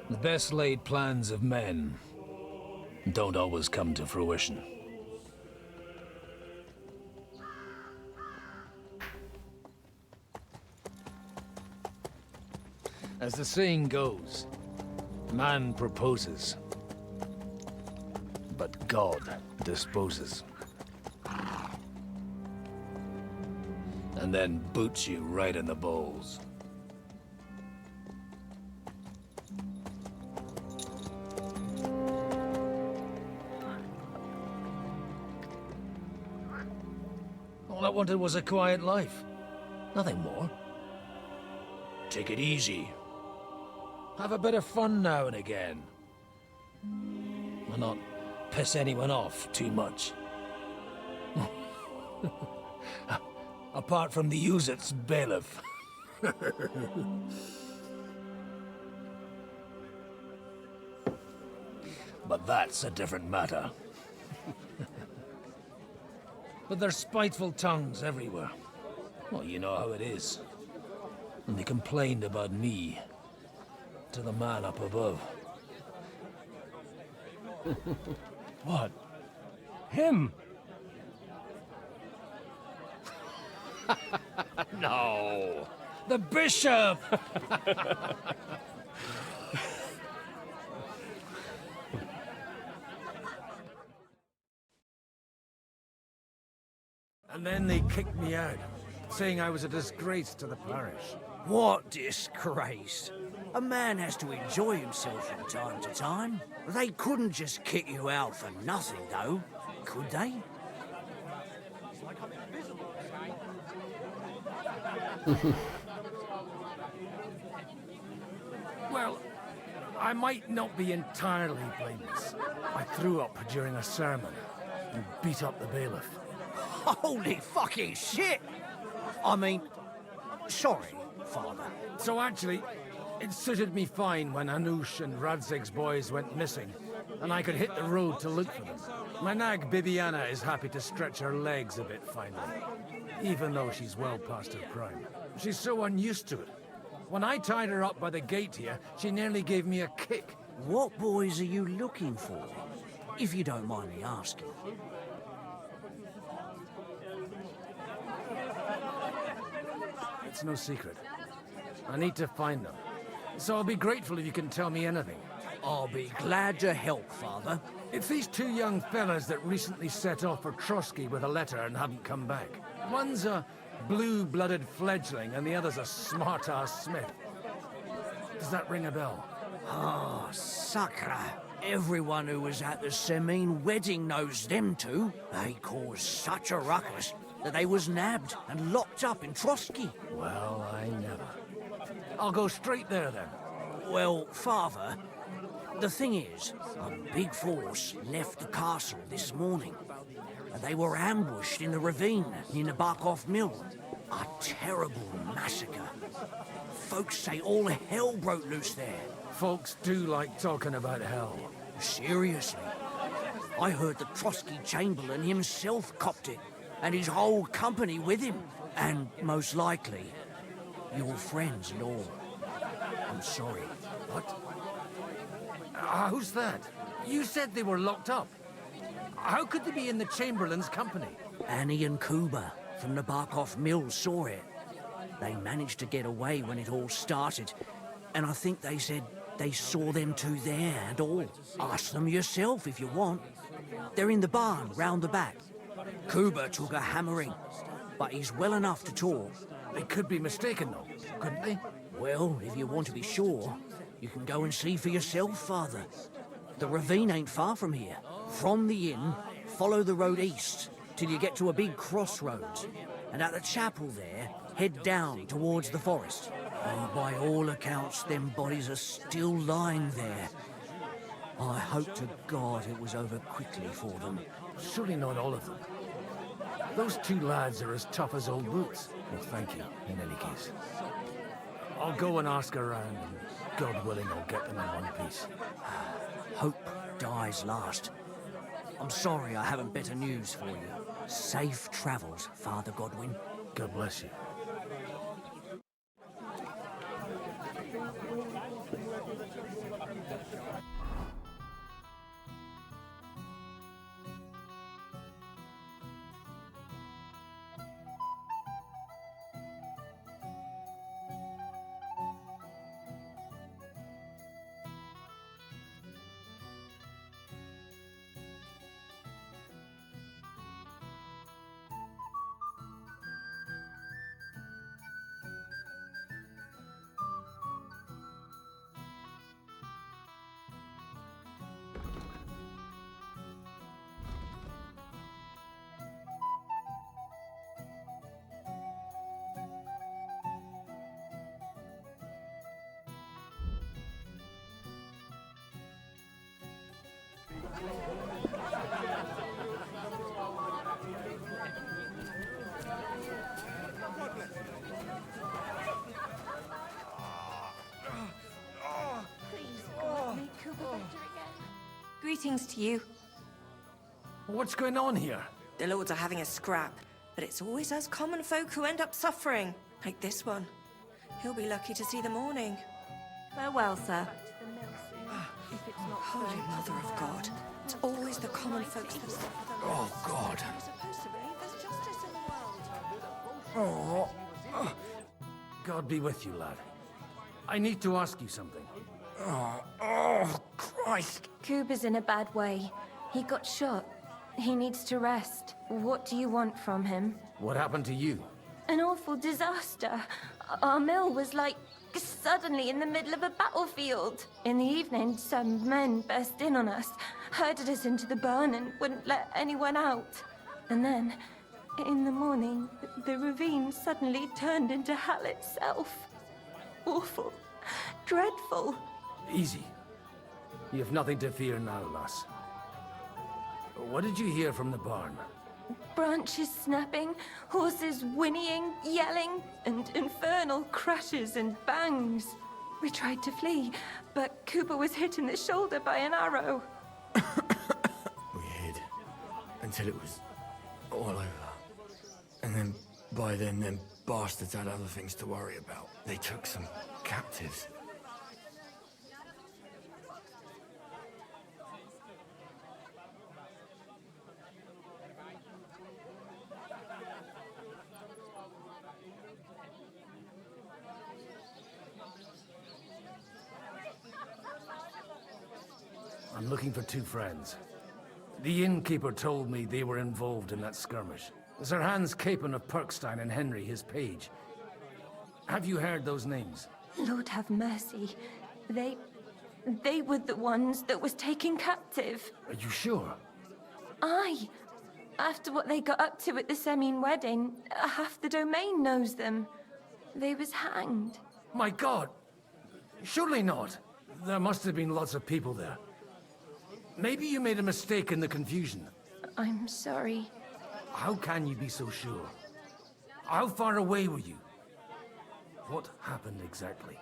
The best laid plans of men don't always come to fruition. As the saying goes, man proposes, but God disposes. And then boots you right in the balls. All I wanted was a quiet life. Nothing more. Take it easy. Have a bit of fun now and again. Will not piss anyone off too much. Apart from the Uzit's bailiff. But that's a different matter. But there's spiteful tongues everywhere. Well, you know how it is. And they complained about me to the man up above. What? Him? No! The bishop! And then they kicked me out, saying I was a disgrace to the parish. What disgrace? A man has to enjoy himself from time to time. They couldn't just kick you out for nothing, though, could they? Well, I might not be entirely blameless. I threw up during a sermon and beat up the bailiff. Holy fucking shit! I mean, sorry, Father. So actually, it suited me fine when Anush and Radzig's boys went missing, and I could hit the road to look for them. My nag Bibiana is happy to stretch her legs a bit finally, even though she's well past her prime. She's so unused to it. When I tied her up by the gate here, she nearly gave me a kick. What boys are you looking for, if you don't mind me asking? It's no secret. I need to find them. So I'll be grateful if you can tell me anything. I'll be glad to help, Father. It's these two young fellas that recently set off for Trotsky with a letter and haven't come back. One's a blue-blooded fledgling and the other's a smart-ass smith. Does that ring a bell? Ah, Sakra. Everyone who was at the Semine wedding knows them two. They caused such a ruckus that they was nabbed and locked up in Trotsky. Well, I never. I'll go straight there then. Well, Father, the thing is, a big force left the castle this morning. And they were ambushed in the ravine near the Barkov Mill. A terrible massacre. Folks say all hell broke loose there. Folks do like talking about hell. Seriously. I heard the Trotsky Chamberlain himself copped it, and his whole company with him. And most likely, your friends and all. I'm sorry. What? Who's that? You said they were locked up. How could they be in the Chamberlain's company? Annie and Kuba from the Barkov Mill saw it. They managed to get away when it all started, and I think they said they saw them two there and all. Ask them yourself if you want. They're in the barn round the back. Kuba took a hammering, but he's well enough to talk. They could be mistaken though, couldn't they? Well, if you want to be sure, you can go and see for yourself, Father. The ravine ain't far from here. From the inn, follow the road east till you get to a big crossroads. And at the chapel there, head down towards the forest. Oh, by all accounts, them bodies are still lying there. I hope to God it was over quickly for them. Surely not all of them. Those two lads are as tough as old boots. Well, thank you, in any case. I'll go and ask around, and God willing, I'll get them in one piece. Hope dies last. I'm sorry I haven't better news for you. Safe travels, Father Godwin. God bless you. Please, God, make Cooper better again. Greetings to you. What's going on here? The lords are having a scrap, but it's always us common folk who end up suffering, like this one. He'll be lucky to see the morning. Farewell, sir. Holy Mother of God. It's always the common folks that suffer the most. Oh, God. You're supposed to believe there's justice in the world. God be with you, lad. I need to ask you something. Christ. Cooper's in a bad way. He got shot. He needs to rest. What do you want from him? What happened to you? An awful disaster. Our mill was like suddenly in the middle of a battlefield. In the evening, some men burst in on us, herded us into the barn and wouldn't let anyone out. And then, in the morning, the ravine suddenly turned into hell itself. Awful. Dreadful. Easy. You have nothing to fear now, lass. What did you hear from the barn? Branches snapping, horses whinnying, yelling, and infernal crashes and bangs. We tried to flee, but Cooper was hit in the shoulder by an arrow. We hid until it was all over. And then, by then, them bastards had other things to worry about. They took some captives. I'm looking for two friends. The innkeeper told me they were involved in that skirmish. Sir Hans Capon of Perkstein and Henry, his page. Have you heard those names? Lord have mercy. They were the ones that was taken captive. Are you sure? Aye. After what they got up to at the Semine wedding, half the domain knows them. They was hanged. My God! Surely not. There must have been lots of people there. Maybe you made a mistake in the confusion. I'm sorry. How can you be so sure? How far away were you? What happened exactly?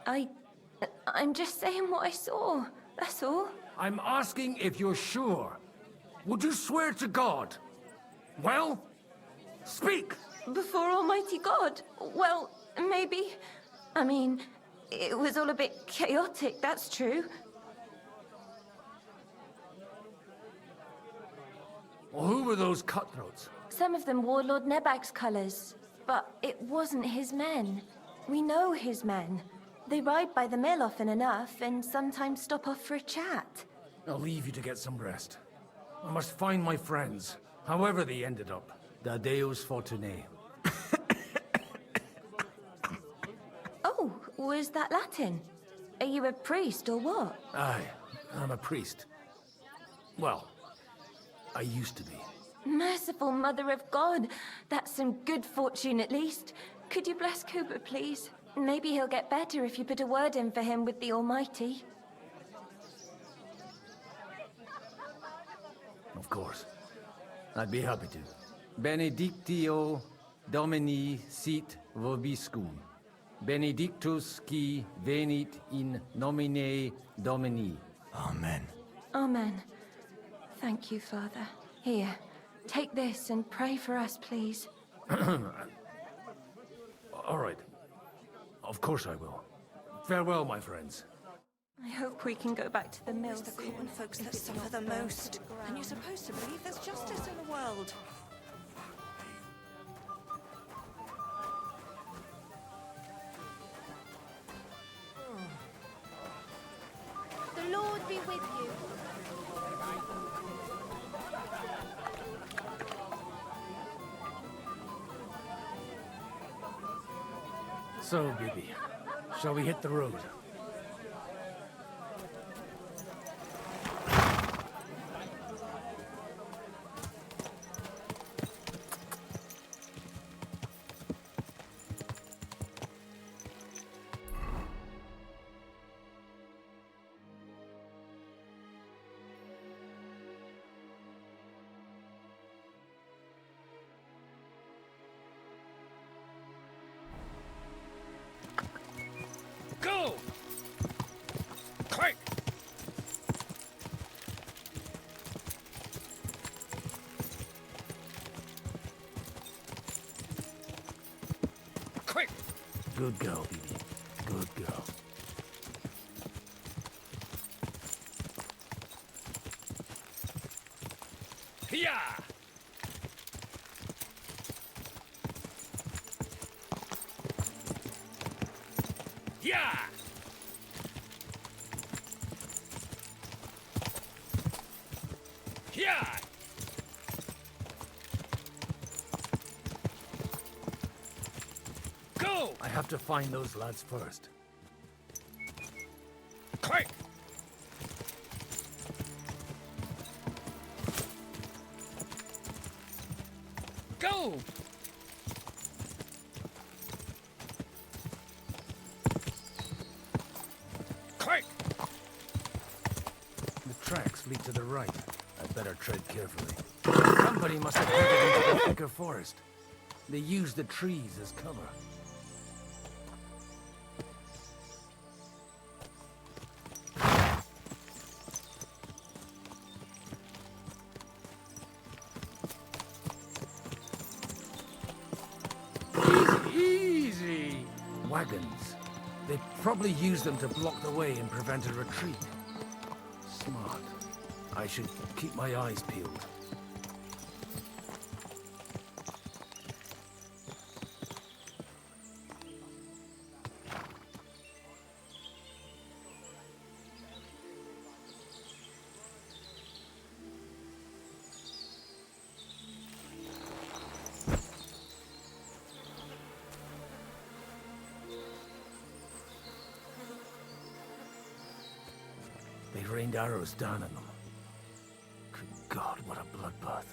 I'm just saying what I saw. That's all. I'm asking if you're sure. Would you swear to God? Well, speak! Before Almighty God? Well, maybe. I mean, it was all a bit chaotic, that's true. Well, who were those cutthroats? Some of them wore Lord Nebag's colours, but it wasn't his men. We know his men. They ride by the mill often enough, and sometimes stop off for a chat. I'll leave you to get some rest. I must find my friends, however they ended up. Da Deus Fortunae. Oh, was that Latin? Are you a priest or what? Aye, I'm a priest. Well, I used to be. Merciful Mother of God. That's some good fortune at least. Could you bless Cooper, please? Maybe he'll get better if you put a word in for him with the Almighty. Of course. I'd be happy to. Benedictio Domini sit vobiscum. Benedictus qui venit in nomine Domini. Amen. Amen. Thank you, Father. Here, take this and pray for us, please. All right. Of course I will. Farewell, my friends. I hope we can go back to the mill It's the soon. common folks that suffer the most. And you're supposed to believe there's justice in the world. The Lord be with you. So, Bibi, shall we hit the road? Good girl, Bibi. Good girl. Hiya! Yeah! Yeah! Go! I have to find those lads first. Quick! Go! Quick! The tracks lead to the right. I'd better tread carefully. Somebody must have headed into the thicker forest. They used the trees as cover. Easy! Wagons. They probably used them to block the way and prevent a retreat. Smart. I should keep my eyes peeled. They rained arrows down on them. Good God, what a bloodbath.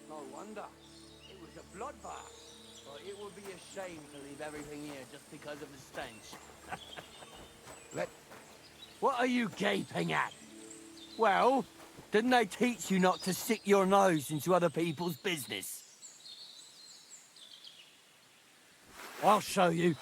No wonder. It was a bloodbath. But it would be a shame to leave everything here just because of the stench. What are you gaping at? Well, didn't they teach you not to stick your nose into other people's business? I'll show you.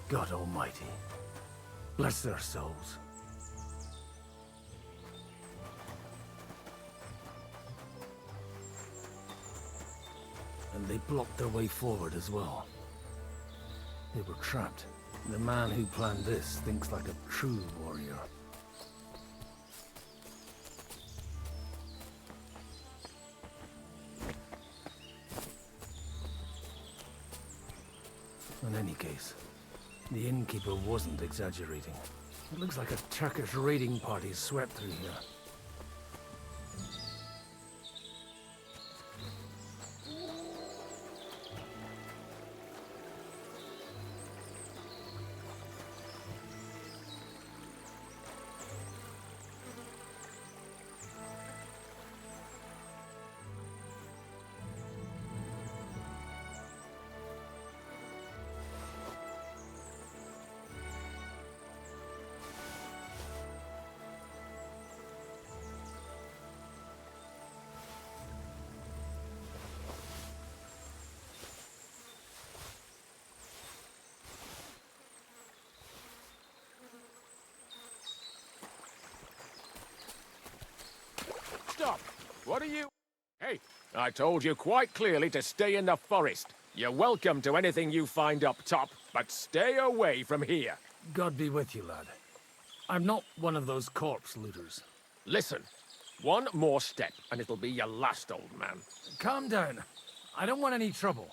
God Almighty. Bless their souls. And they blocked their way forward as well. They were trapped. The man who planned this thinks like a true warrior. In any case, the innkeeper wasn't exaggerating. It looks like a Turkish raiding party swept through here. stop! What are you... Hey, I told you quite clearly to stay in the forest. You're welcome to anything you find up top, but stay away from here. God be with you, lad. I'm not one of those corpse looters. Listen, one more step, and it'll be your last, old man. Calm down. I don't want any trouble.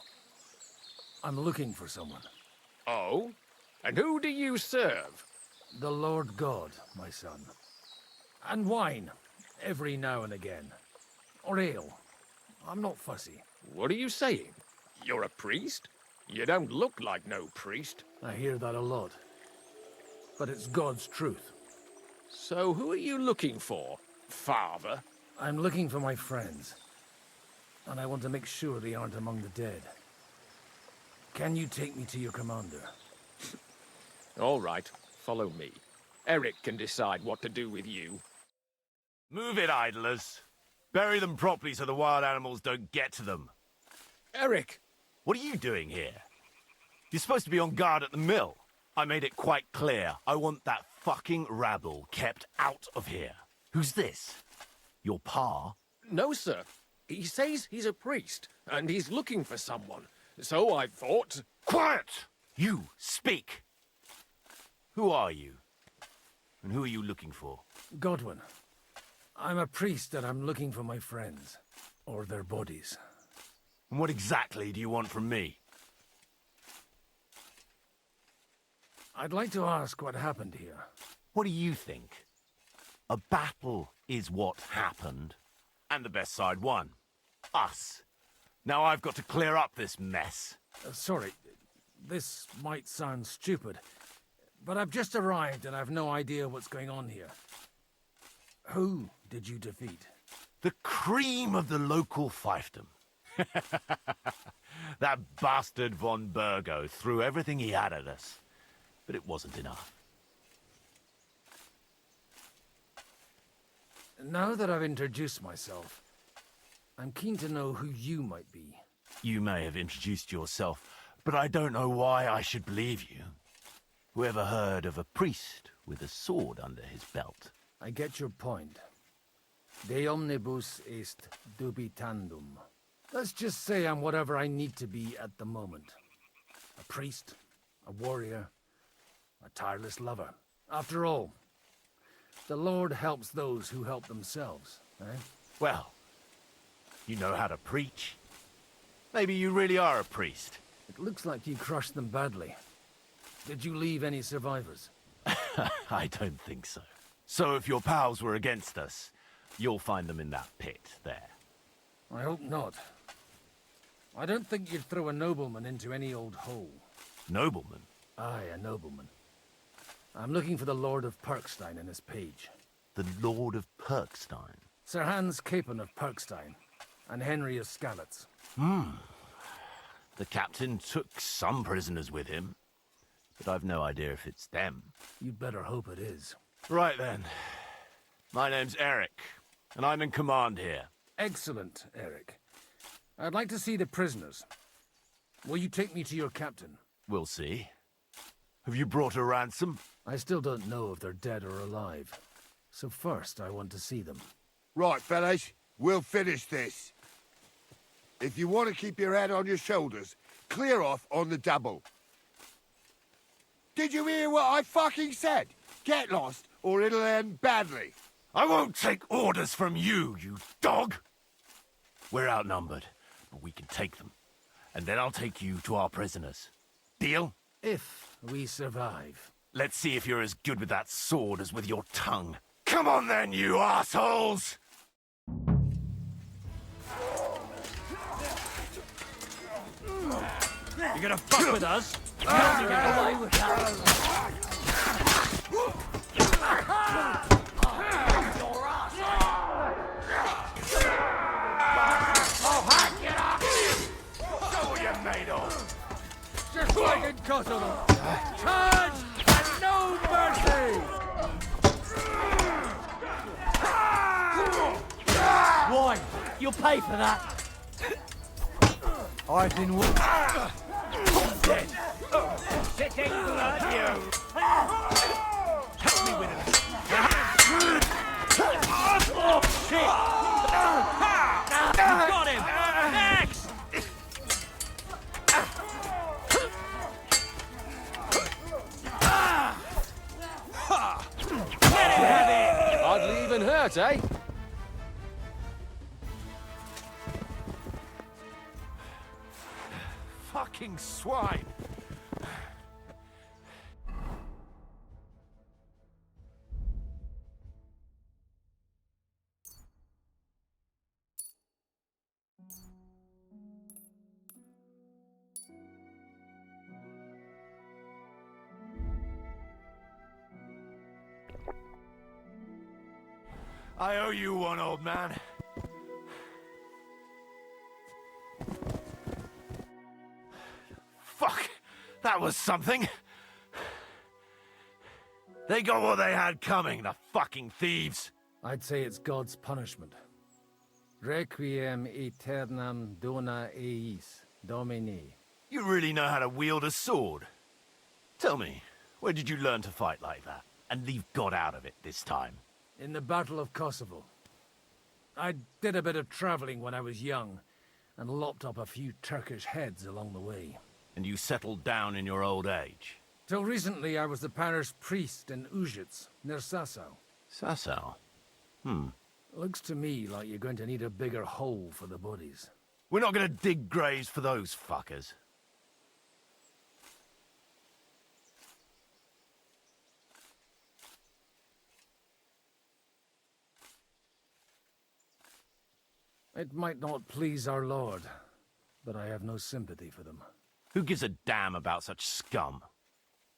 I'm looking for someone. Oh? And who do you serve? The Lord God, my son. And wine, every now and again. Or ale. I'm not fussy. What are you saying? You're a priest? You don't look like no priest. I hear that a lot. But it's God's truth. So who are you looking for, father? I'm looking for my friends. And I want to make sure they aren't among the dead. Can you take me to your commander? All right, follow me. Eric can decide what to do with you. Move it, idlers. Bury them properly so the wild animals don't get to them. Eric! What are you doing here? You're supposed to be on guard at the mill. I made it quite clear. I want that fucking rabble kept out of here. Who's this? Your pa? No, sir. He says he's a priest, and he's looking for someone. So I thought... Quiet! You, speak! Who are you? And who are you looking for? Godwin. I'm a priest and I'm looking for my friends. Or their bodies. And what exactly do you want from me? I'd like to ask what happened here. What do you think? A battle is what happened. And the best side won. Us. Now I've got to clear up this mess. Sorry, this might sound stupid, but I've just arrived and I've no idea what's going on here. Who did you defeat? The cream of the local fiefdom. That bastard von Burgo threw everything he had at us, but it wasn't enough. Now that I've introduced myself, I'm keen to know who you might be. You may have introduced yourself, but I don't know why I should believe you. Whoever heard of a priest with a sword under his belt? I get your point. De omnibus est dubitandum. Let's just say I'm whatever I need to be at the moment. A priest, a warrior, a tireless lover. After all, the Lord helps those who help themselves, eh? Well, you know how to preach. Maybe you really are a priest. It looks like you crushed them badly. Did you leave any survivors? I don't think so. So if your pals were against us, you'll find them in that pit there. I hope not. I don't think you'd throw a nobleman into any old hole. Nobleman? Aye, a nobleman. I'm looking for the Lord of Perkstein and his page. The Lord of Perkstein? Sir Hans Capon of Perkstein, and Henry of Skalitz. The captain took some prisoners with him, but I've no idea if it's them. You'd better hope it is. Right then. My name's Eric, and I'm in command here. Excellent, Eric. I'd like to see the prisoners. Will you take me to your captain? We'll see. Have you brought a ransom? I still don't know if they're dead or alive. So first, I want to see them. Right, fellas, we'll finish this. If you want to keep your head on your shoulders, clear off on the double. Did you hear what I fucking said? Get lost, or it'll end badly. I won't take orders from you, you dog! We're outnumbered, but we can take them. And then I'll take you to our prisoners. Deal? If we survive. Let's see if you're as good with that sword as with your tongue. Come on then, you assholes! You're gonna fuck with us? Help me get away with that. Show what you're made of! Just like in Kosovo. Charge and no mercy! Why? You'll pay for that. I've been dead. Sitting blood, you. Help me with it. Oh, shit! feeling hurt, eh? Fucking swine! I owe you one, old man. Fuck! That was something! They got what they had coming, the fucking thieves! I'd say it's God's punishment. Requiem aeternam dona eis, Domini. You really know how to wield a sword? Tell me, where did you learn to fight like that? And leave God out of it this time? In the Battle of Kosovo. I did a bit of traveling when I was young, and lopped up a few Turkish heads along the way. And you settled down in your old age? Till recently, I was the parish priest in Užice, near Sasau. Sasau? Looks to me like you're going to need a bigger hole for the bodies. We're not gonna dig graves for those fuckers. It might not please our Lord, but I have no sympathy for them. Who gives a damn about such scum?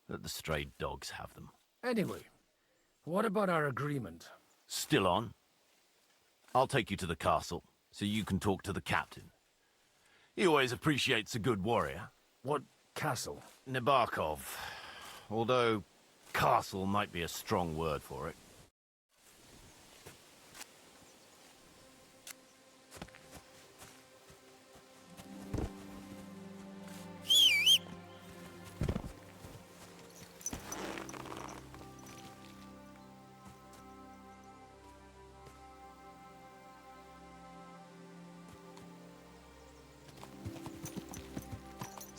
Let the stray dogs have them. Anyway, what about our agreement? Still on? I'll take you to the castle, so you can talk to the captain. He always appreciates a good warrior. What castle? Nebarkov. Although, castle might be a strong word for it.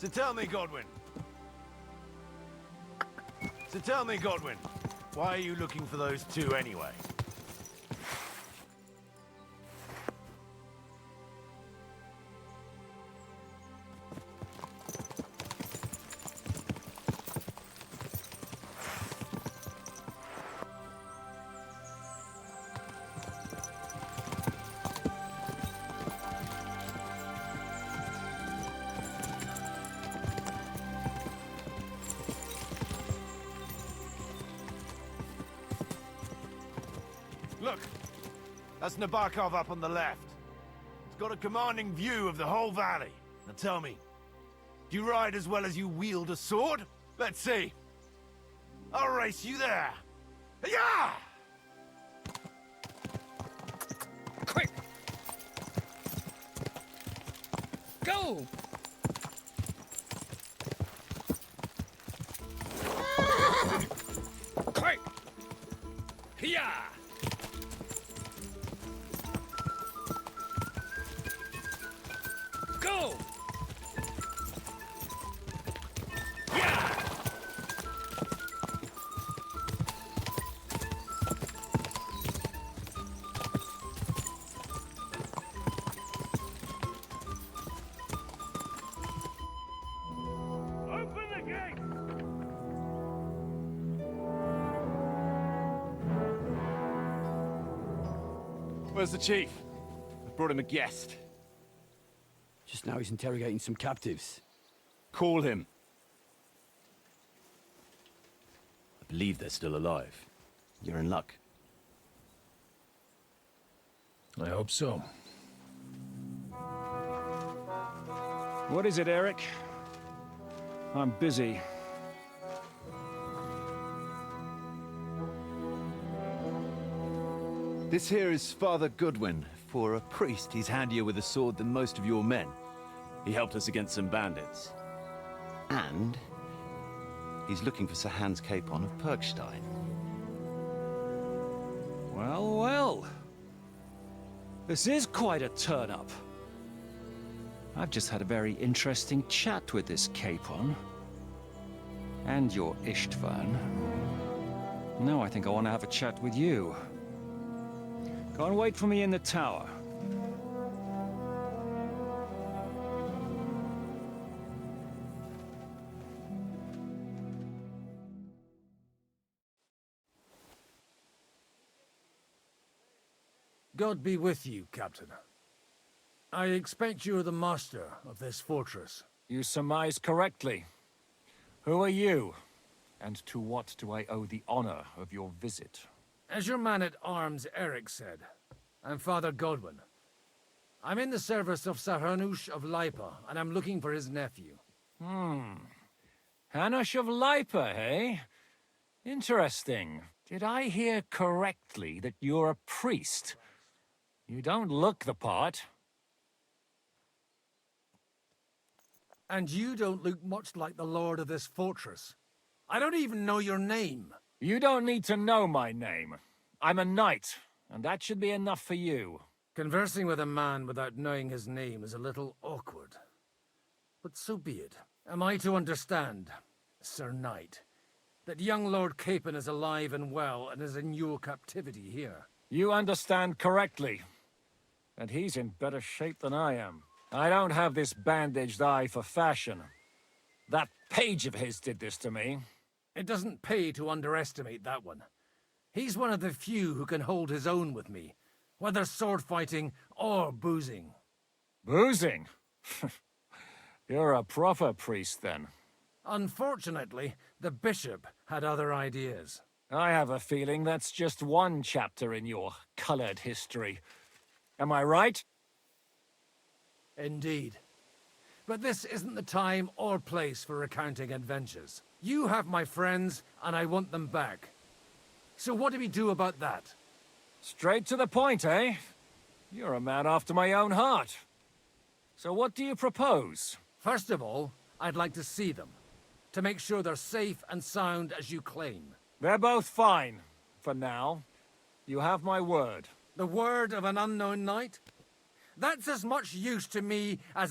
So tell me, Godwin, why are you looking for those two anyway? Look, that's Nebarkov up on the left. It's got a commanding view of the whole valley. Now tell me, do you ride as well as you wield a sword? Let's see. I'll race you there. Yeah! Quick! Go! Quick! Hiya! Go! Yeah! Open the gate! Where's the chief? I brought him a guest. Just now he's interrogating some captives. Call him. I believe they're still alive. You're in luck. I hope so. What is it, Eric? I'm busy. This here is Father Goodwin. For a priest, he's handier with a sword than most of your men. He helped us against some bandits. And he's looking for Sir Hans Capon of Perkstein. Well, well. This is quite a turn-up. I've just had a very interesting chat with this Capon. And your Ishtvan. Now I think I want to have a chat with you. Go and wait for me in the tower. God be with you, Captain. I expect you are the master of this fortress. You surmise correctly. Who are you? And to what do I owe the honor of your visit? As your man-at-arms Eric said, I'm Father Godwin. I'm in the service of Sir Hanush of Lipa, and I'm looking for his nephew. Hanush of Lipa, eh? Interesting. Did I hear correctly that you're a priest? You don't look the part. And you don't look much like the lord of this fortress. I don't even know your name. You don't need to know my name. I'm a knight, and that should be enough for you. Conversing with a man without knowing his name is a little awkward. But so be it. Am I to understand, Sir Knight, that young Lord Capon is alive and well and is in your captivity here? You understand correctly. And he's in better shape than I am. I don't have this bandaged eye for fashion. That page of his did this to me. It doesn't pay to underestimate that one. He's one of the few who can hold his own with me, whether sword fighting or boozing. Boozing? You're a proper priest, then. Unfortunately, the bishop had other ideas. I have a feeling that's just one chapter in your colored history. Am I right? Indeed. But this isn't the time or place for recounting adventures. You have my friends, and I want them back. So what do we do about that? Straight to the point, eh? You're a man after my own heart. So what do you propose? First of all, I'd like to see them, to make sure they're safe and sound as you claim. They're both fine, for now. You have my word. The word of an unknown knight? That's as much use to me as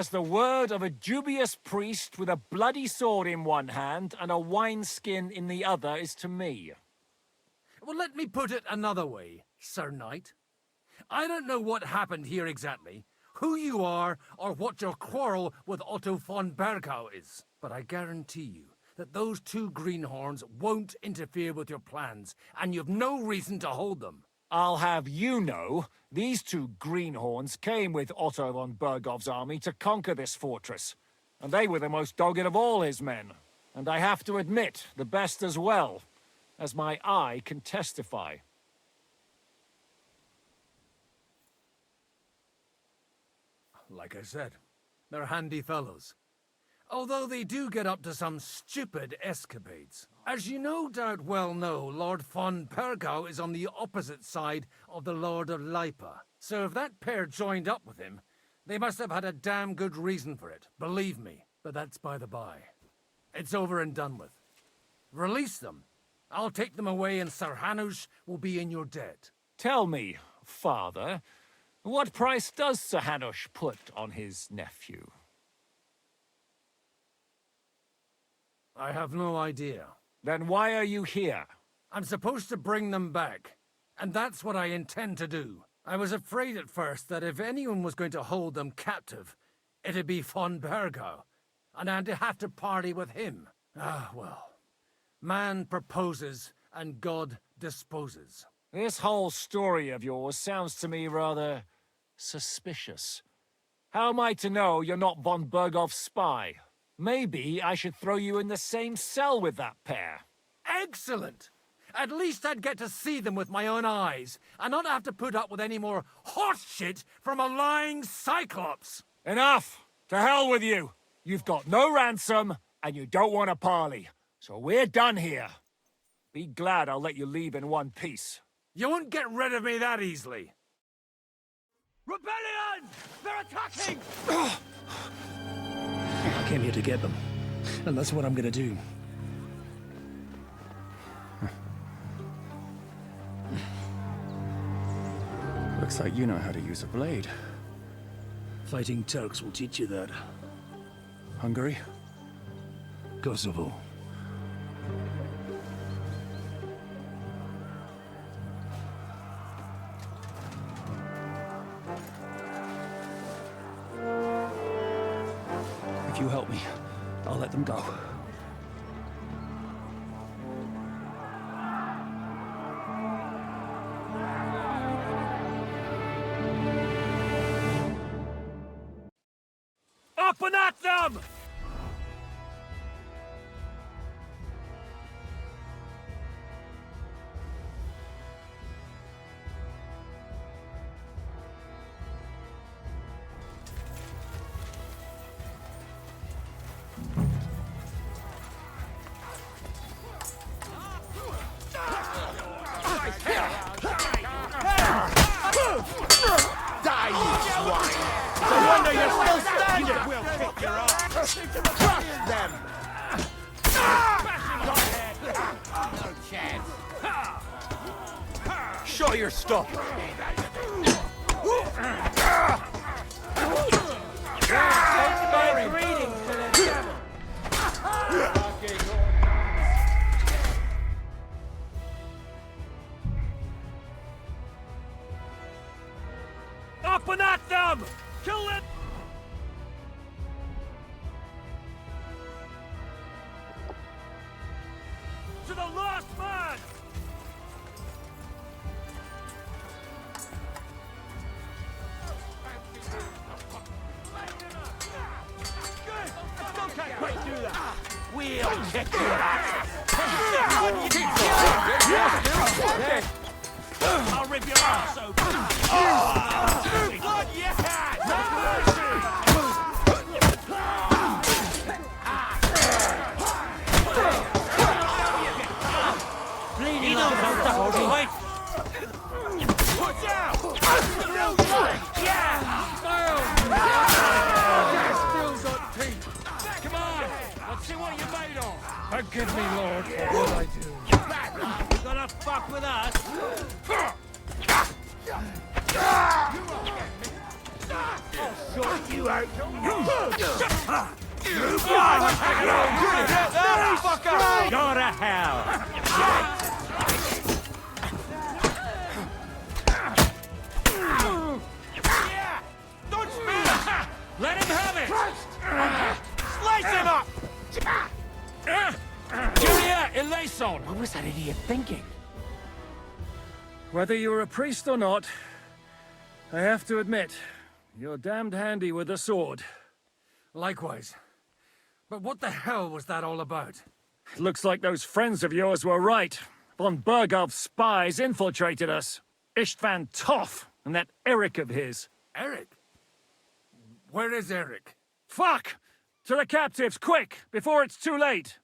the word of a dubious priest with a bloody sword in one hand and a wineskin in the other is to me. Well, let me put it another way, Sir Knight. I don't know what happened here exactly, who you are, or what your quarrel with Otto von Bergau is. But I guarantee you that those two greenhorns won't interfere with your plans, and you've no reason to hold them. I'll have you know, these two greenhorns came with Otto von Bergov's army to conquer this fortress. And they were the most dogged of all his men. And I have to admit, the best as well, as my eye can testify. Like I said, they're handy fellows. Although they do get up to some stupid escapades. As you no doubt well know, Lord von Bergau is on the opposite side of the Lord of Lipa. So if that pair joined up with him, they must have had a damn good reason for it, believe me. But that's by the by. It's over and done with. Release them. I'll take them away and Sir Hanush will be in your debt. Tell me, Father, what price does Sir Hanush put on his nephew? I have no idea. Then why are you here? I'm supposed to bring them back, and that's what I intend to do. I was afraid at first that if anyone was going to hold them captive, it'd be von Bergau, and I'd have to party with him. Ah, well. Man proposes, and God disposes. This whole story of yours sounds to me rather suspicious. How am I to know you're not von Bergov's spy? Maybe I should throw you in the same cell with that pair. Excellent! At least I'd get to see them with my own eyes, and not have to put up with any more horse shit from a lying cyclops! Enough! To hell with you! You've got no ransom, and you don't want a parley. So we're done here. Be glad I'll let you leave in one piece. You won't get rid of me that easily. Rebellion! They're attacking! I came here to get them, and that's what I'm gonna do. Looks like you know how to use a blade. Fighting Turks will teach you that. Hungary? Kosovo. you help me, I'll let them go. Up and at them! Die, you swine! No wonder you're still standing! We'll kick your ass! Crush them! No chance! Show your stuff! My greetings to the devil! Up and at them! Kill them! To the last man! We'll kick your ass! I'll rip your ass open! Blood, yes! Bleeding like a dog. Wait! Watch out! Still got teeth! Come on! Let's see what you're made of! Forgive me, Lord, for what I do. You gonna fuck with us? I'll sort you out! Go to hell! Don't speak! Let him have it! Slice him up! Julia Eleison! What was that idiot thinking? Whether you're a priest or not, I have to admit, you're damned handy with a sword. Likewise. But what the hell was that all about? It looks like those friends of yours were right. Von Bergov's spies infiltrated us. Istvan Toth and that Eric of his. Eric? Where is Eric? Fuck! To the captives, quick, before it's too late!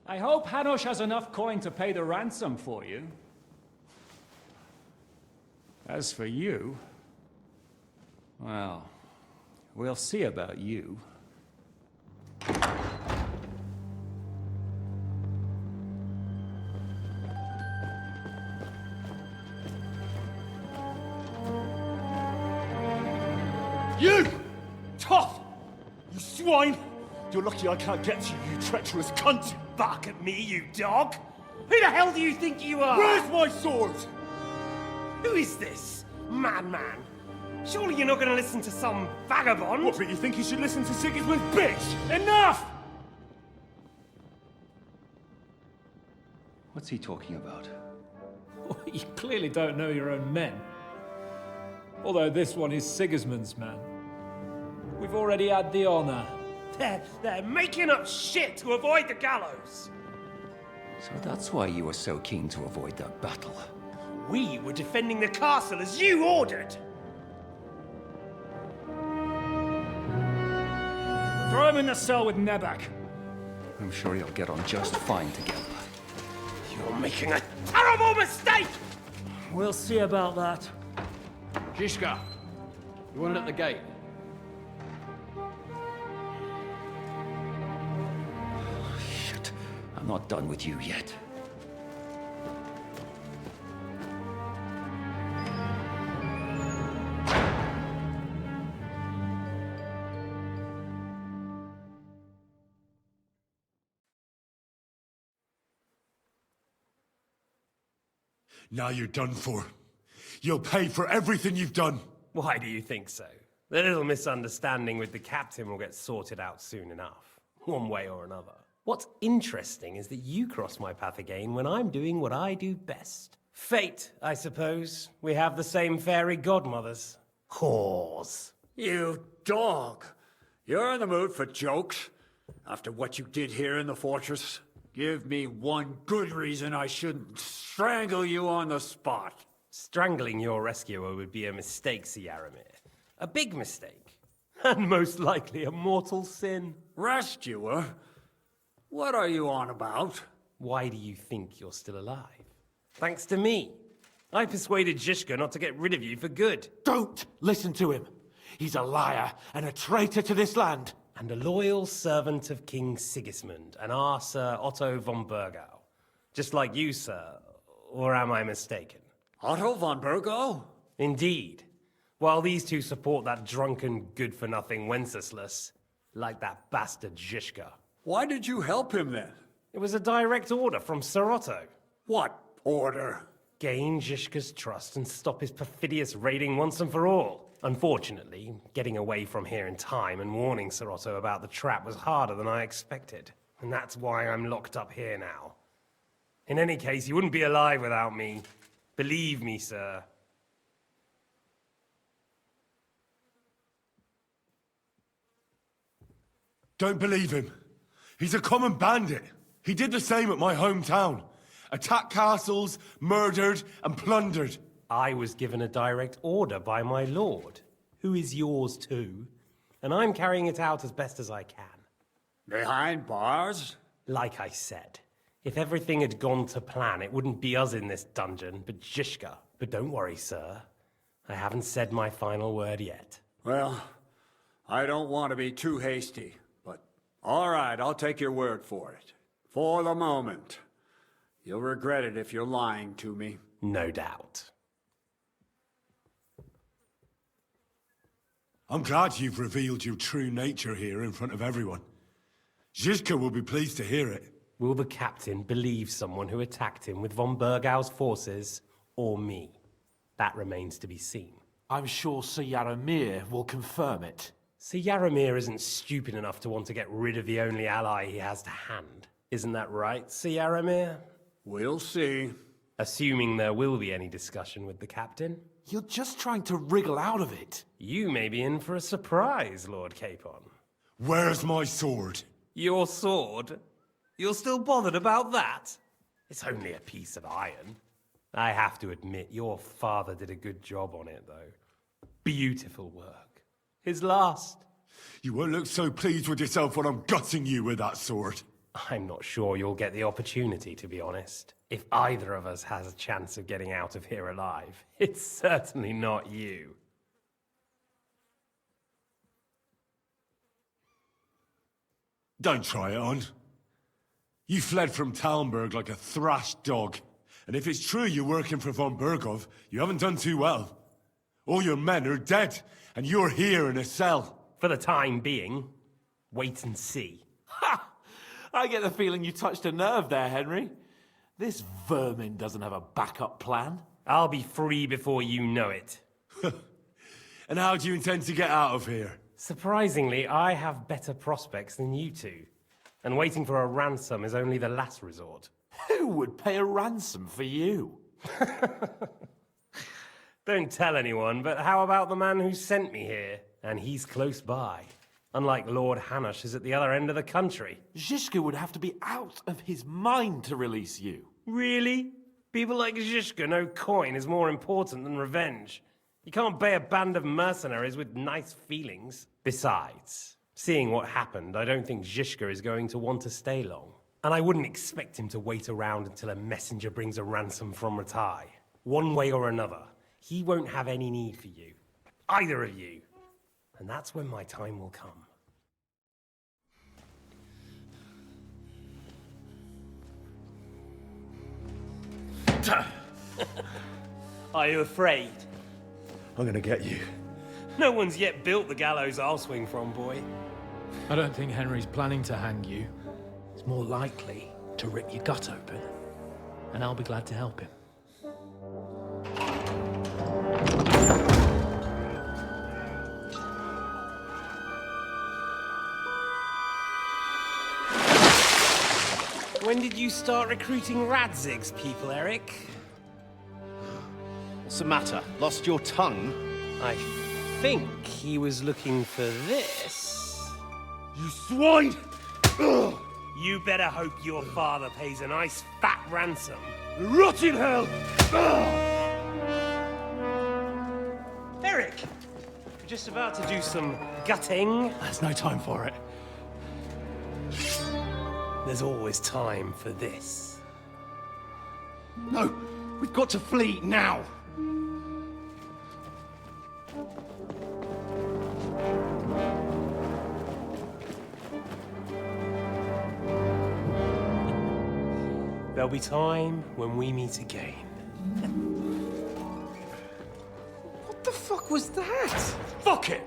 I hope Hanush has enough coin to pay the ransom for you. As for you, well, we'll see about you. You! Tough! You swine! You're lucky I can't get to you, you treacherous cunt! Bark at me, you dog! Who the hell do you think you are? Where's my sword? Who is this? Madman? Surely you're not gonna listen to some vagabond? What, but you think you should listen to Sigismund's bitch? Enough! What's he talking about? You clearly don't know your own men. Although this one is Sigismund's man. We've already had the honor. They're making up shit to avoid the gallows! So that's why you were so keen to avoid that battle. We were defending the castle as you ordered! Throw him in the cell with Nebak. I'm sure you'll get on just fine together. You're making a terrible mistake! We'll see about that. Shishka, you want it at the gate? Shit, I'm not done with you yet. Now you're done for. You'll pay for everything you've done. Why do you think so? The little misunderstanding with the captain will get sorted out soon enough, one way or another. What's interesting is that you cross my path again when I'm doing what I do best. Fate, I suppose. We have the same fairy godmothers. Whores. You dog! You're in the mood for jokes? After what you did here in the fortress? Give me one good reason I shouldn't strangle you on the spot. Strangling your rescuer would be a mistake, Yaramir. A big mistake. And most likely a mortal sin. Rescuer? What are you on about? Why do you think you're still alive? Thanks to me. I persuaded Zhishka not to get rid of you for good. Don't listen to him. He's a liar and a traitor to this land. And a loyal servant of King Sigismund and our Sir Otto von Burgau. Just like you, sir. Or am I mistaken? Otto von Burgau? Indeed. While these two support that drunken, good-for-nothing Wenceslas, like that bastard Zhishka. Why did you help him then? It was a direct order from Sir Otto. What order? Gain Zhishka's trust and stop his perfidious raiding once and for all. Unfortunately, getting away from here in time and warning Sir Otto about the trap was harder than I expected. And that's why I'm locked up here now. In any case, you wouldn't be alive without me. Believe me, sir. Don't believe him. He's a common bandit. He did the same at my hometown. Attacked castles, murdered, and plundered. I was given a direct order by my lord, who is yours too, and I'm carrying it out as best as I can. Behind bars? Like I said, if everything had gone to plan, it wouldn't be us in this dungeon, but Zhishka. But don't worry, sir. I haven't said my final word yet. Well, I don't want to be too hasty, but all right, I'll take your word for it. For the moment. You'll regret it if you're lying to me. No doubt. I'm glad you've revealed your true nature here in front of everyone. Zhishka will be pleased to hear it. Will the captain believe someone who attacked him with von Burgau's forces, or me? That remains to be seen. I'm sure Sir Yaramir will confirm it. Sir Yaramir isn't stupid enough to want to get rid of the only ally he has to hand. Isn't that right, Sir Yaramir? We'll see. Assuming there will be any discussion with the captain. You're just trying to wriggle out of it. You may be in for a surprise, Lord Capon. Where's my sword? Your sword? You're still bothered about that? It's only a piece of iron. I have to admit, your father did a good job on it, though. Beautiful work. His last. You won't look so pleased with yourself when I'm gutting you with that sword. I'm not sure you'll get the opportunity, to be honest. If either of us has a chance of getting out of here alive, it's certainly not you. Don't try it on. You fled from Talmberg like a thrashed dog. And if it's true you're working for von Burgov, you haven't done too well. All your men are dead, and you're here in a cell. For the time being, wait and see. Ha! I get the feeling you touched a nerve there, Henry. This vermin doesn't have a backup plan. I'll be free before you know it. And how do you intend to get out of here? Surprisingly, I have better prospects than you two. And waiting for a ransom is only the last resort. Who would pay a ransom for you? Don't tell anyone, but how about the man who sent me here? And he's close by. Unlike Lord Hanush is at the other end of the country. Zhishka would have to be out of his mind to release you. Really? People like Zhishka know coin is more important than revenge. You can't pay a band of mercenaries with nice feelings. Besides, seeing what happened, I don't think Zhishka is going to want to stay long. And I wouldn't expect him to wait around until a messenger brings a ransom from Ratai. One way or another, he won't have any need for you. Either of you. And that's when my time will come. Are you afraid? I'm gonna get you. No one's yet built the gallows I'll swing from, boy. I don't think Henry's planning to hang you. He's more likely to rip your gut open. And I'll be glad to help him. When did you start recruiting Radzig's people, Eric? What's the matter? Lost your tongue? I think he was looking for this. You swine! You better hope your father pays a nice fat ransom. Rot in hell! Eric! We're just about to do some gutting. There's no time for it. There's always time for this. No, we've got to flee now. There'll be time when we meet again. What the fuck was that? Fuck it!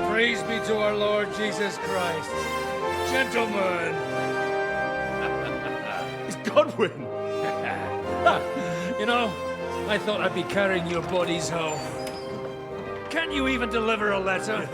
Praise be to our Lord Jesus Christ. Gentlemen! It's Godwin! You know, I thought I'd be carrying your bodies home. Can't you even deliver a letter?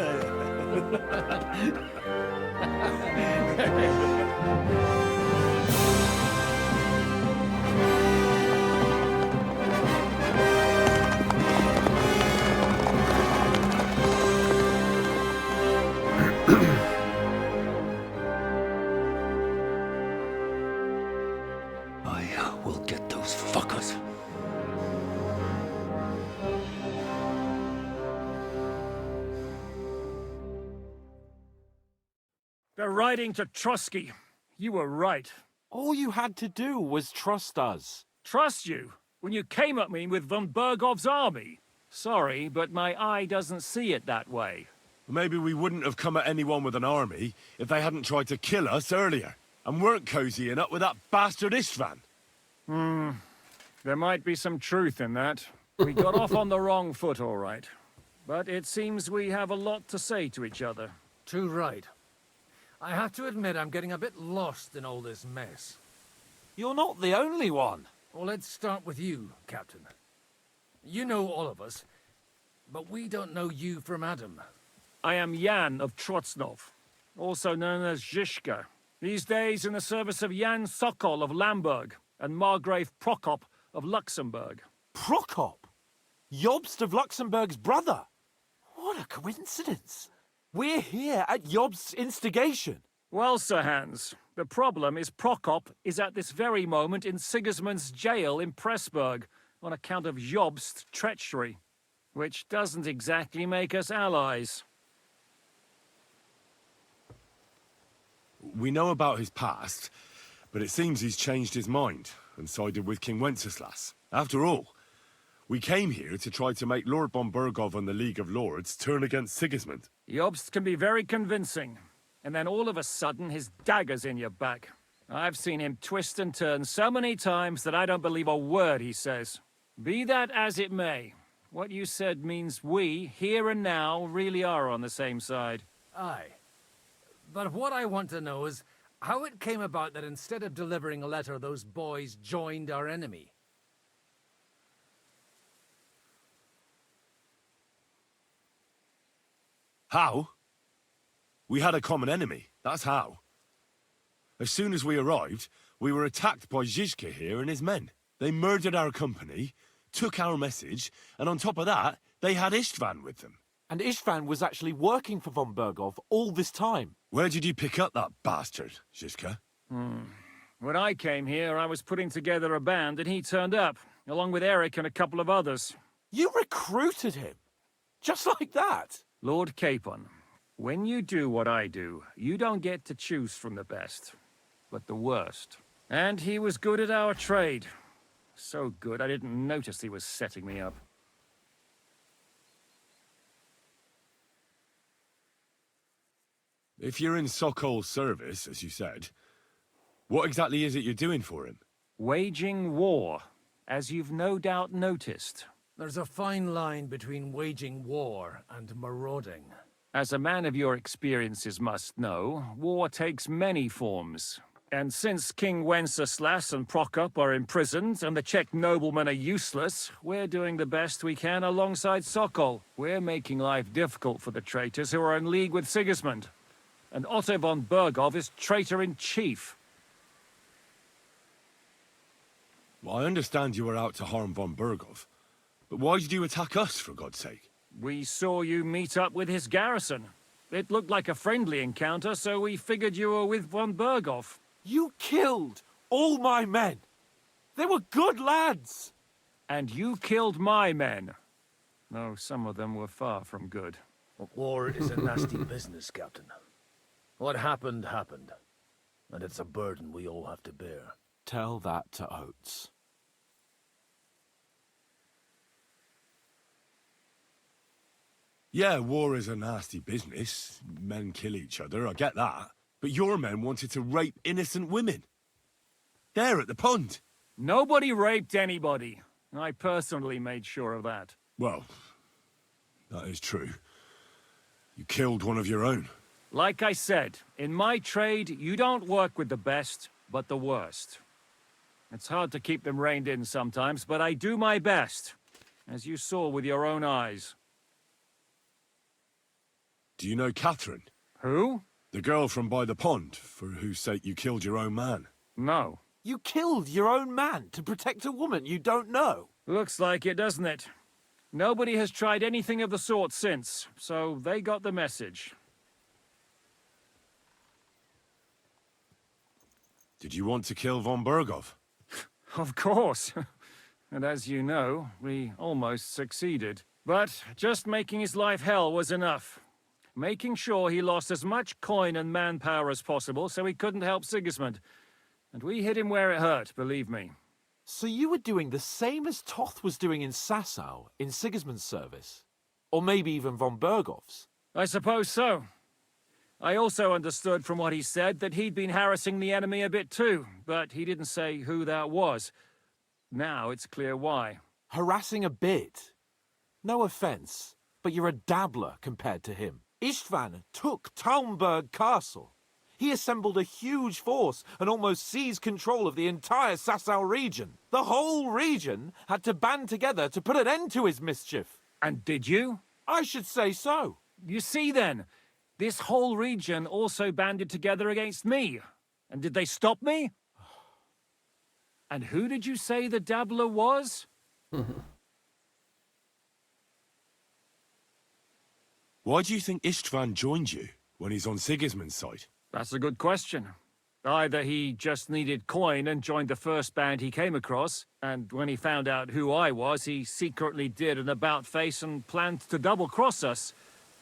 I will get those fuckers. They're riding to Trusky. You were right. All you had to do was trust us. Trust you? When you came at me with von Bergov's army? Sorry, but my eye doesn't see it that way. Maybe we wouldn't have come at anyone with an army if they hadn't tried to kill us earlier, and weren't cozying up with that bastard Istvan. There might be some truth in that. We got off on the wrong foot, all right. But it seems we have a lot to say to each other. Too right. I have to admit I'm getting a bit lost in all this mess. You're not the only one. Well, let's start with you, Captain. You know all of us, but we don't know you from Adam. I am Jan of Trotsnov, also known as Zhishka. These days in the service of Jan Sokol of Lamberg and Margrave Prokop of Luxembourg. Prokop? Jobst of Luxembourg's brother? What a coincidence. We're here at Jobst's instigation. Well, Sir Hans, the problem is Prokop is at this very moment in Sigismund's jail in Pressburg on account of Jobst's treachery, which doesn't exactly make us allies. We know about his past, but it seems he's changed his mind and sided with King Wenceslas. After all, we came here to try to make Lord von Bergov and the League of Lords turn against Sigismund. Jobst can be very convincing, and then all of a sudden his dagger's in your back. I've seen him twist and turn so many times that I don't believe a word he says. Be that as it may, what you said means we, here and now, really are on the same side. Aye. But what I want to know is how it came about that instead of delivering a letter, those boys joined our enemy. How? We had a common enemy, that's how. As soon as we arrived, we were attacked by Zhizka here and his men. They murdered our company, took our message, and on top of that, they had Istvan with them. And Istvan was actually working for von Bergov all this time. Where did you pick up that bastard, Zhizka? When I came here, I was putting together a band and he turned up, along with Eric and a couple of others. You recruited him? Just like that? Lord Capon, when you do what I do, you don't get to choose from the best, but the worst. And he was good at our trade. So good, I didn't notice he was setting me up. If you're in Sokol's service, as you said, what exactly is it you're doing for him? Waging war, as you've no doubt noticed. There's a fine line between waging war and marauding. As a man of your experiences must know, war takes many forms. And since King Wenceslas and Prokop are imprisoned and the Czech noblemen are useless, we're doing the best we can alongside Sokol. We're making life difficult for the traitors who are in league with Sigismund. And Otto von Bergov is traitor-in-chief. Well, I understand you were out to harm von Bergov. But why did you attack us, for God's sake? We saw you meet up with his garrison. It looked like a friendly encounter, so we figured you were with von Bergov. You killed all my men. They were good lads. And you killed my men. Though some of them were far from good. War is a nasty business, Captain. What happened, happened. And it's a burden we all have to bear. Tell that to Oates. Yeah, war is a nasty business. Men kill each other, I get that. But your men wanted to rape innocent women. There at the pond. Nobody raped anybody. I personally made sure of that. Well, that is true. You killed one of your own. Like I said, in my trade, you don't work with the best, but the worst. It's hard to keep them reined in sometimes, but I do my best, as you saw with your own eyes. Do you know Catherine? Who? The girl from by the pond, for whose sake you killed your own man. No. You killed your own man to protect a woman you don't know. Looks like it, doesn't it? Nobody has tried anything of the sort since, so they got the message. Did you want to kill von Bergov? Of course. And as you know, we almost succeeded. But just making his life hell was enough. Making sure he lost as much coin and manpower as possible so he couldn't help Sigismund. And we hit him where it hurt, believe me. So you were doing the same as Toth was doing in Sasau, in Sigismund's service? Or maybe even von Bergov's? I suppose so. I also understood from what he said that he'd been harassing the enemy a bit too, but he didn't say who that was. Now it's clear why. Harassing a bit? No offense, but you're a dabbler compared to him. Istvan took Talmberg Castle. He assembled a huge force and almost seized control of the entire Sasau region. The whole region had to band together to put an end to his mischief. And did you? I should say so. You see then, this whole region also banded together against me. And did they stop me? And who did you say the dabbler was? Why do you think Istvan joined you when he's on Sigismund's side? That's a good question. Either he just needed coin and joined the first band he came across, and when he found out who I was, he secretly did an about-face and planned to double-cross us.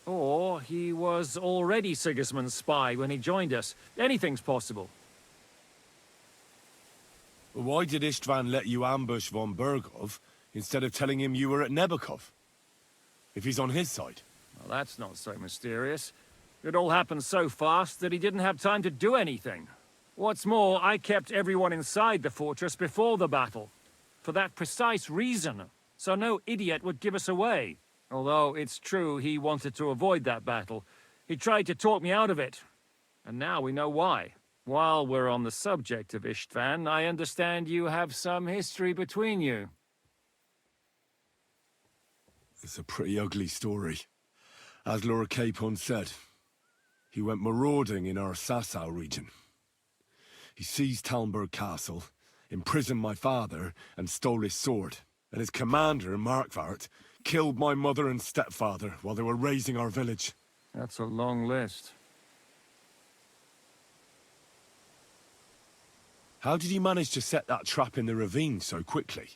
Or he was already Sigismund's spy when he joined us. Anything's possible. Why did Istvan let you ambush von Bergov instead of telling him you were at Nebakov? If he's on his side. Well, that's not so mysterious. It all happened so fast that he didn't have time to do anything. What's more, I kept everyone inside the fortress before the battle. For that precise reason, so no idiot would give us away. Although it's true he wanted to avoid that battle. He tried to talk me out of it. And now we know why. While we're on the subject of Istvan, I understand you have some history between you. It's a pretty ugly story. As Lord Capon said, he went marauding in our Sasau region. He seized Talmberg Castle, imprisoned my father, and stole his sword. And his commander, Markvart, killed my mother and stepfather while they were raising our village. That's a long list. How did he manage to set that trap in the ravine so quickly?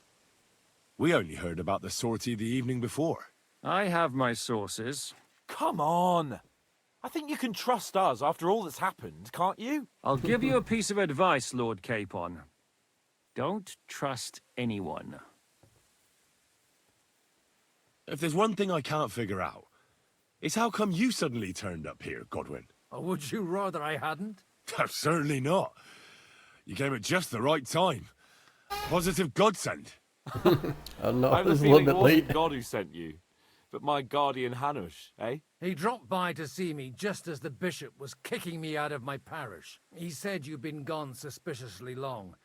We only heard about the sortie the evening before. I have my sources. Come on! I think you can trust us after all that's happened, can't you? I'll give you a piece of advice, Lord Capon. Don't trust anyone. If there's one thing I can't figure out, it's how come you suddenly turned up here, Godwin? Or would you rather I hadn't? Certainly not. You came at just the right time. Positive godsend. No, I have it a was a feeling little bit it wasn't late. God who sent you, But my guardian Hanush, eh? He dropped by to see me just as the bishop was kicking me out of my parish. He said you'd been gone suspiciously long,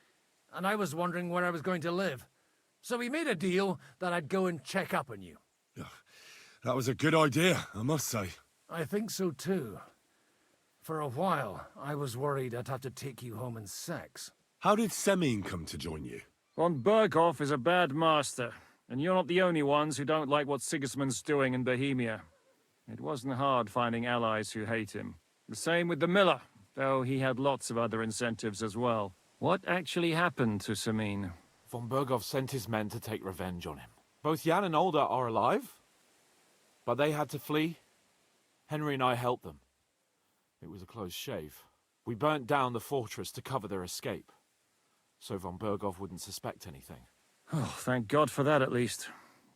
and I was wondering where I was going to live. So we made a deal that I'd go and check up on you. That was a good idea, I must say. I think so too. For a while, I was worried I'd have to take you home in sex. How did Semine come to join you? Von Berghoff is a bad master, and you're not the only ones who don't like what Sigismund's doing in Bohemia. It wasn't hard finding allies who hate him. The same with the miller, though he had lots of other incentives as well. What actually happened to Semine? Von Berghoff sent his men to take revenge on him. Both Jan and Olda are alive, but they had to flee. Henry and I helped them. It was a close shave. We burnt down the fortress to cover their escape, so Von Berghoff wouldn't suspect anything. Oh, thank God for that at least.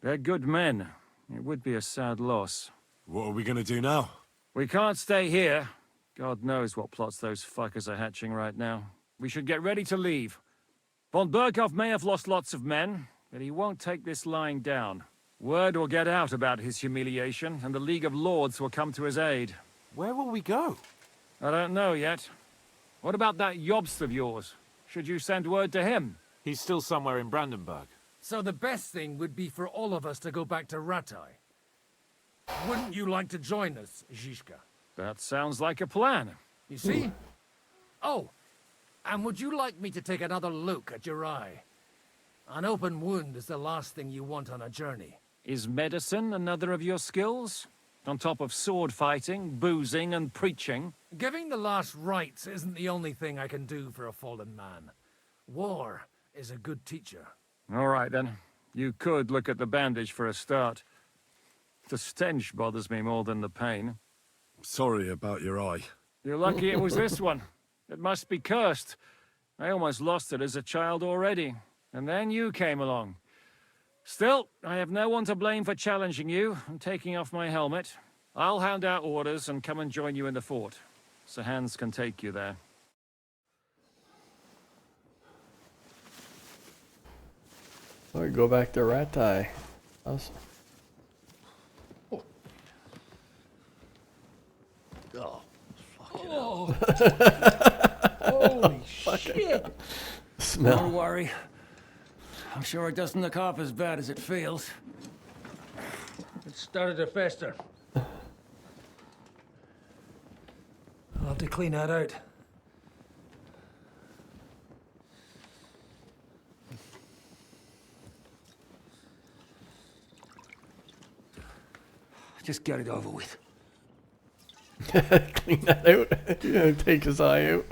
They're good men. It would be a sad loss. What are we gonna do now? We can't stay here. God knows what plots those fuckers are hatching right now. We should get ready to leave. Von Berghoff may have lost lots of men, but he won't take this lying down. Word will get out about his humiliation, and the League of Lords will come to his aid. Where will we go? I don't know yet. What about that Jobst of yours? Should you send word to him? He's still somewhere in Brandenburg. So the best thing would be for all of us to go back to Ratai. Wouldn't you like to join us, Zizka? That sounds like a plan. You see? Oh, and would you like me to take another look at your eye? An open wound is the last thing you want on a journey. Is medicine another of your skills? On top of sword fighting, boozing, and preaching? Giving the last rites isn't the only thing I can do for a fallen man. War is a good teacher. All right, then. You could look at the bandage for a start. The stench bothers me more than the pain. Sorry about your eye. You're lucky it was this one. It must be cursed. I almost lost it as a child already. And then you came along. Still, I have no one to blame for challenging you and taking off my helmet. I'll hand out orders and come and join you in the fort. Sir Hans can take you there. Alright, go back to Ratai. Awesome. Oh, fucking Oh. hell. Holy shit! Smell. Don't worry. I'm sure it doesn't look half as bad as it feels. It started to fester. I'll have to clean that out. Just get it over with. Clean that out. Yeah, take his eye out.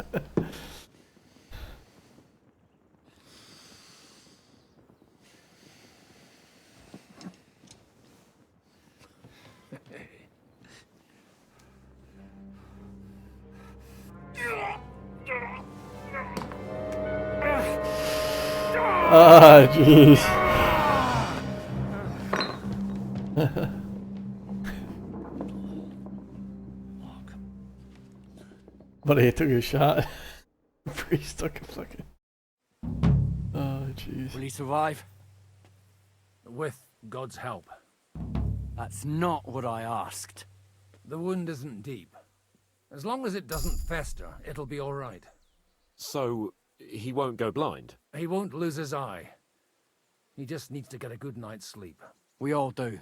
Ah, jeez. But he took a shot. Priest took a fucking. Oh, jeez. Will he survive? With God's help. That's not what I asked. The wound isn't deep. As long as it doesn't fester, it'll be all right. So, he won't go blind? He won't lose his eye. He just needs to get a good night's sleep. We all do.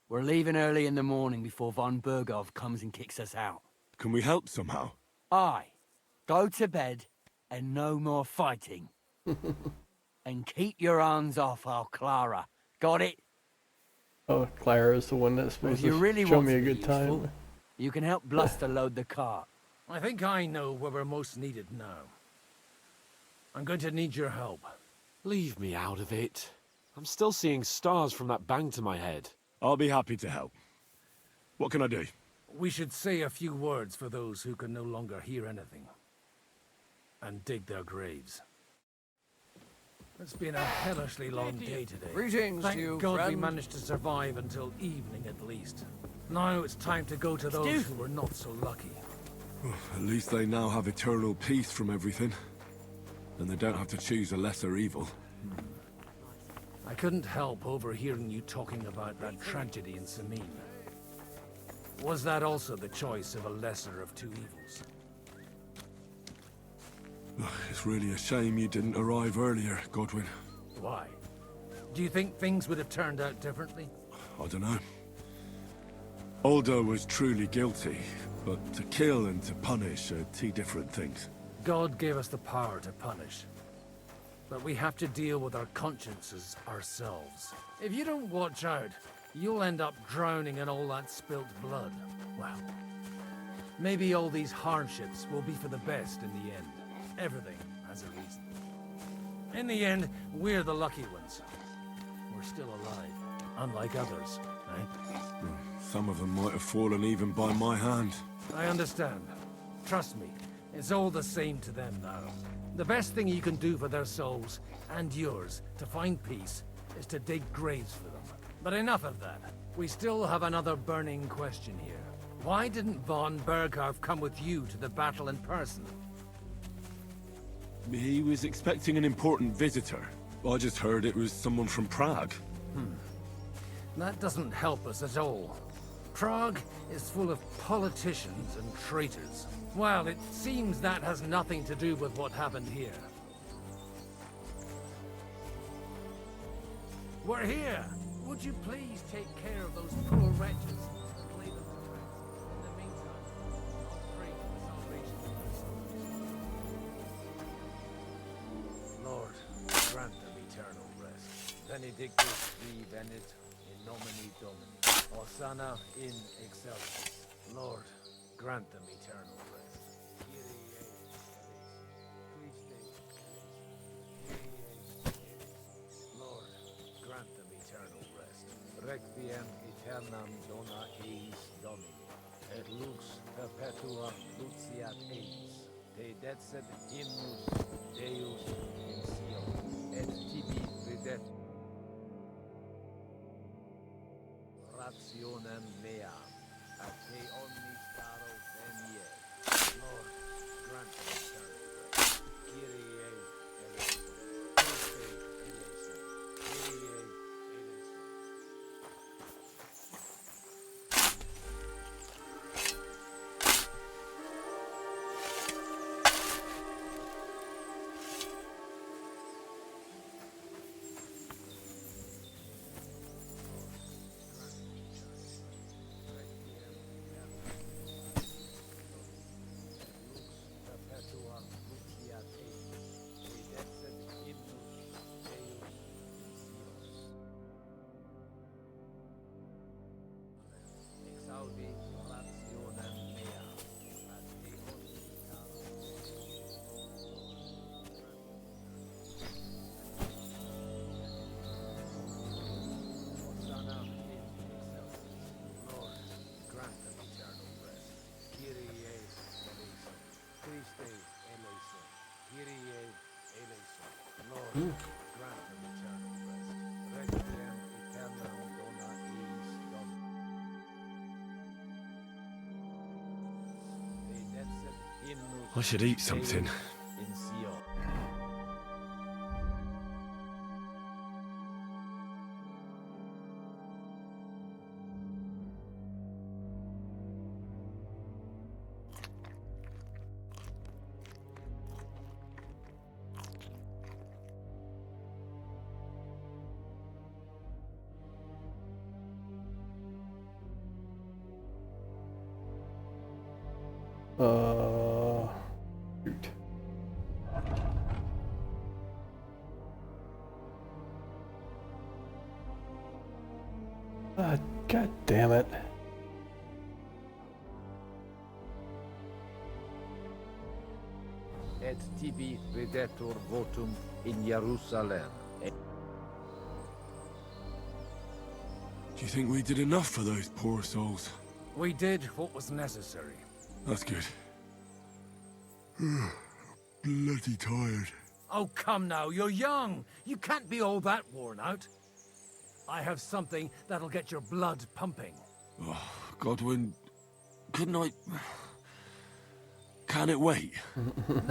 We're leaving early in the morning before Von Berghoff comes and kicks us out. Can we help somehow? Aye. Go to bed and no more fighting. And keep your hands off our Clara. Got it? Oh, Clara's the one that's supposed If you to really show want me a to be good time. useful, you can help Bluster load the cart. I think I know where we're most needed now. I'm going to need your help. Leave me out of it. I'm still seeing stars from that bang to my head. I'll be happy to help. What can I do? We should say a few words for those who can no longer hear anything. And dig their graves. It's been a hellishly long day today. Greetings Thank to you, God we friend. managed to survive until evening at least. Now it's time to go to those who were not so lucky. At least they now have eternal peace from everything. And they don't have to choose a lesser evil. I couldn't help overhearing you talking about that tragedy in Samim. Was that also the choice of a lesser of two evils? It's really a shame you didn't arrive earlier, Godwin. Why? Do you think things would have turned out differently? I don't know. Aldo was truly guilty, but to kill and to punish are two different things. God gave us the power to punish. But we have to deal with our consciences ourselves. If you don't watch out, you'll end up drowning in all that spilt blood. Well, maybe all these hardships will be for the best in the end. Everything has a reason. In the end, we're the lucky ones. We're still alive, unlike others, eh? Some of them might have fallen even by my hand. I understand. Trust me, it's all the same to them now. The best thing you can do for their souls, and yours, to find peace, is to dig graves for them. But enough of that. We still have another burning question here. Why didn't von Berghoff come with you to the battle in person? He was expecting an important visitor. I just heard it was someone from Prague. That doesn't help us at all. Prague is full of politicians and traitors. Well, it seems that has nothing to do with what happened here. We're here! Would you please take care of those poor wretches and lay them to rest? In the meantime, I'll pray for the salvation of their souls. Lord, grant them eternal rest. Benedictus vi venit in nomine Domini. Hosanna in excelsis. Lord, grant them eternal rest. Kyrie Christe Lord, grant them eternal rest. Requiem aeternam dona eis Domini, et lux perpetua luceat eis. Te decet hymnus Deus in Sion, et tibi ridet rationem meam, at te omnis caro venie. Lord, grant them eternal rest. Kyrie eleison, Christe eleison, Kyrie eleison. Grant them eternal rest. Requiem aeternam dona eis Domini. I should eat something. In Sion. Shoot. God damn it. Et tibi videtur votum in Jerusalem. Do you think we did enough for those poor souls? We did what was necessary. That's good. Bloody tired. Oh, come now, you're young. You can't be all that worn out. I have something that'll get your blood pumping. Oh, Godwin, couldn't I... Can it wait?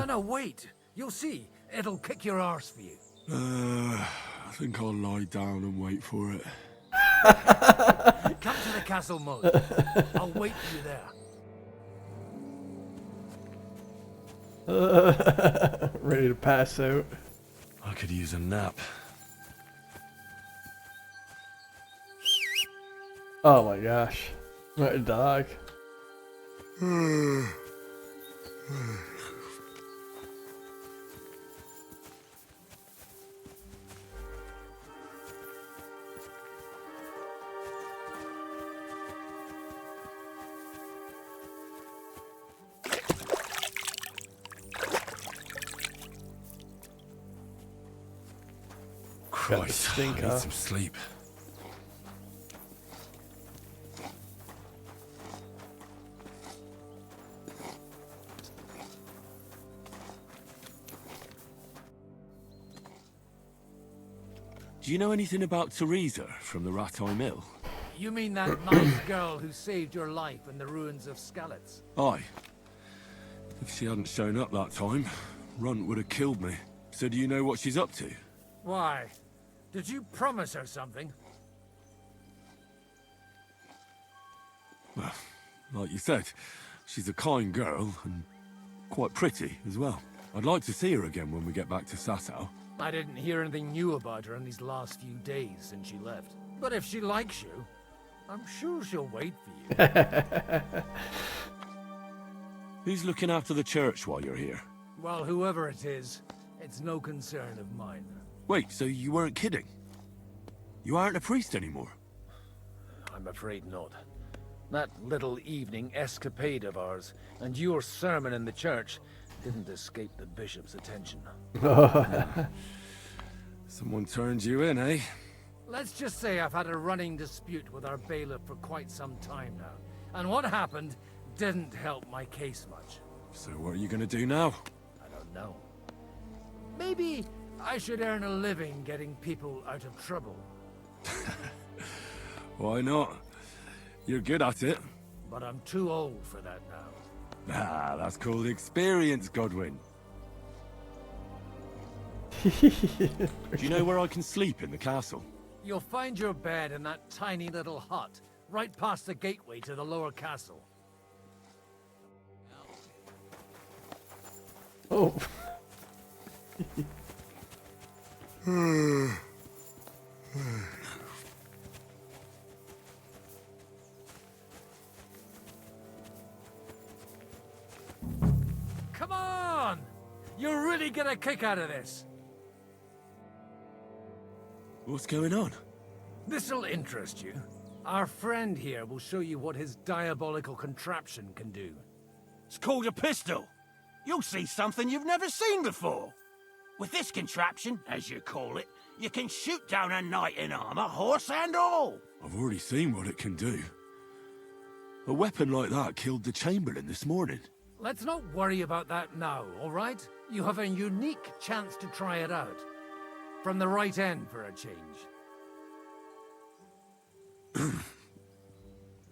No, wait. You'll see. It'll kick your arse for you. I think I'll lie down and wait for it. Come to the castle, Mud. I'll wait for you there. Ready to pass out. I could use a nap. Oh my gosh. What a dog. Christ, I need some sleep. Do you know anything about Teresa from the Rattay Mill? You mean that nice girl who saved your life in the ruins of Skalitz? Aye. If she hadn't shown up that time, Runt would have killed me. So do you know what she's up to? Why? Did you promise her something? Well, like you said, she's a kind girl and quite pretty as well. I'd like to see her again when we get back to Sasau. I didn't hear anything new about her in these last few days since she left. But if she likes you, I'm sure she'll wait for you. Who's looking after the church while you're here? Well, whoever it is, it's no concern of mine. Wait, so you weren't kidding? You aren't a priest anymore? I'm afraid not. That little evening escapade of ours and your sermon in the church didn't escape the bishop's attention. Someone turned you in, eh? Let's just say I've had a running dispute with our bailiff for quite some time now. And what happened didn't help my case much. So what are you gonna do now? I don't know. Maybe I should earn a living getting people out of trouble. Why not? You're good at it. But I'm too old for that now. Ah, that's called experience, Godwin. Do you know where I can sleep in the castle? You'll find your bed in that tiny little hut, right past the gateway to the lower castle. Oh. Come on! You'll really get a kick out of this. What's going on? This'll interest you. Our friend here will show you what his diabolical contraption can do. It's called a pistol. You'll see something you've never seen before. With this contraption, as you call it, you can shoot down a knight in armor, horse and all. I've already seen what it can do. A weapon like that killed the Chamberlain this morning. Let's not worry about that now, all right? You have a unique chance to try it out. From the right end for a change.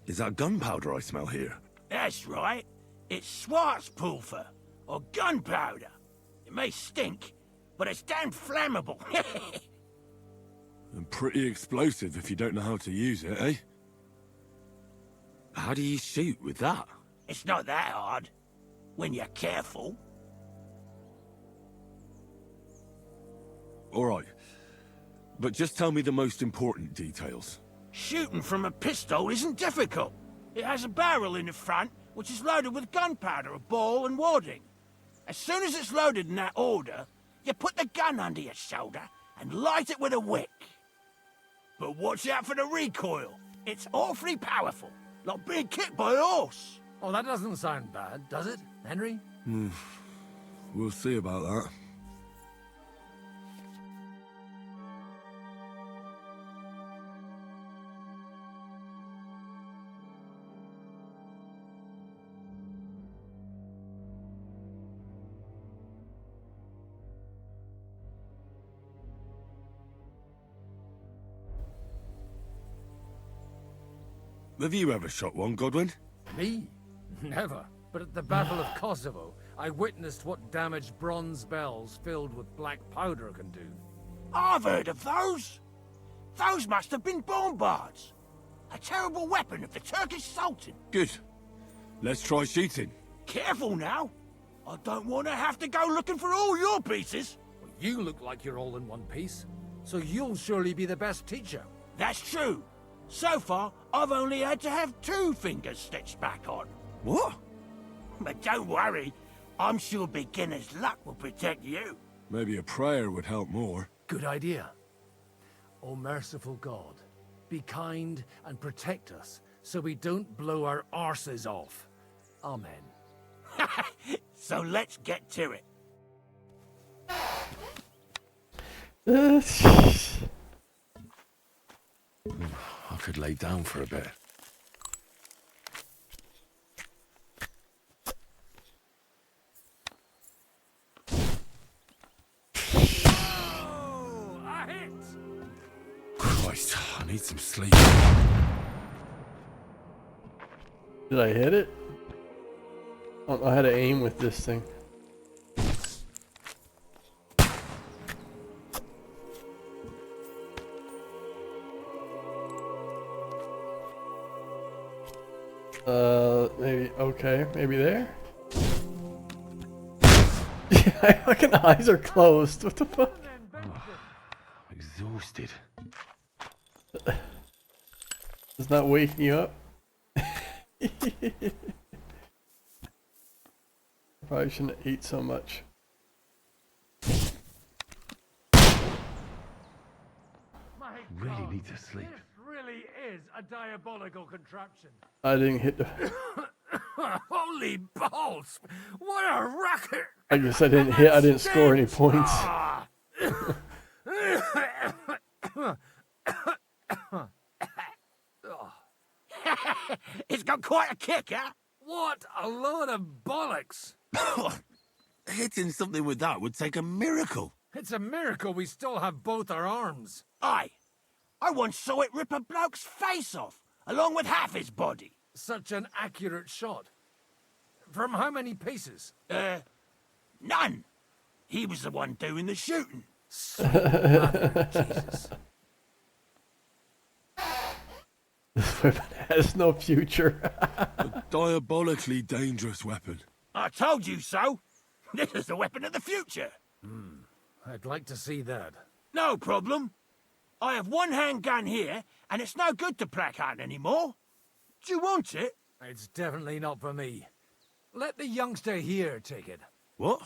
Is that gunpowder I smell here? That's right. It's Schwarzpulver, or gunpowder. It may stink, but it's damn flammable. And pretty explosive if you don't know how to use it, eh? How do you shoot with that? It's not that hard, when you're careful. Alright. But just tell me the most important details. Shooting from a pistol isn't difficult. It has a barrel in the front, which is loaded with gunpowder, a ball and wadding. As soon as it's loaded in that order, you put the gun under your shoulder and light it with a wick. But watch out for the recoil. It's awfully powerful, like being kicked by a horse. Oh, that doesn't sound bad, does it, Henry? We'll see about that. Have you ever shot one, Godwin? Me? Never. But at the Battle of Kosovo, I witnessed what damage bronze bells filled with black powder can do. I've heard of those. Those must have been bombards. A terrible weapon of the Turkish Sultan. Good. Let's try shooting. Careful now. I don't want to have to go looking for all your pieces. Well, you look like you're all in one piece, so you'll surely be the best teacher. That's true. So far, I've only had to have 2 fingers stitched back on. What? But don't worry. I'm sure beginner's luck will protect you. Maybe a prayer would help more. Good idea. O merciful God, be kind and protect us so we don't blow our arses off. Amen. So let's get to it. I could lay down for a bit. Christ, I need some sleep. Did I hit it? I don't know how to aim with this thing. Maybe, okay, maybe there? Yeah, my fucking eyes are closed, what the fuck? Exhausted. It's not waking you up? Probably shouldn't eat so much. Really need to sleep. This really is a diabolical contraption. I didn't hit the... Holy balls! What a racket! I guess I didn't hit, I didn't score any points. It's got quite a kick, huh? What a load of bollocks! Hitting something with that would take a miracle. It's a miracle we still have both our arms. Aye. I once saw it rip a bloke's face off, along with half his body. Such an accurate shot. From how many paces? None. He was the one doing the shooting. Jesus. This weapon has no future. A diabolically dangerous weapon. I told you so. This is the weapon of the future. I'd like to see that. No problem. I have one handgun here, and it's no good to placard anymore. Do you want it? It's definitely not for me. Let the youngster here take it. What?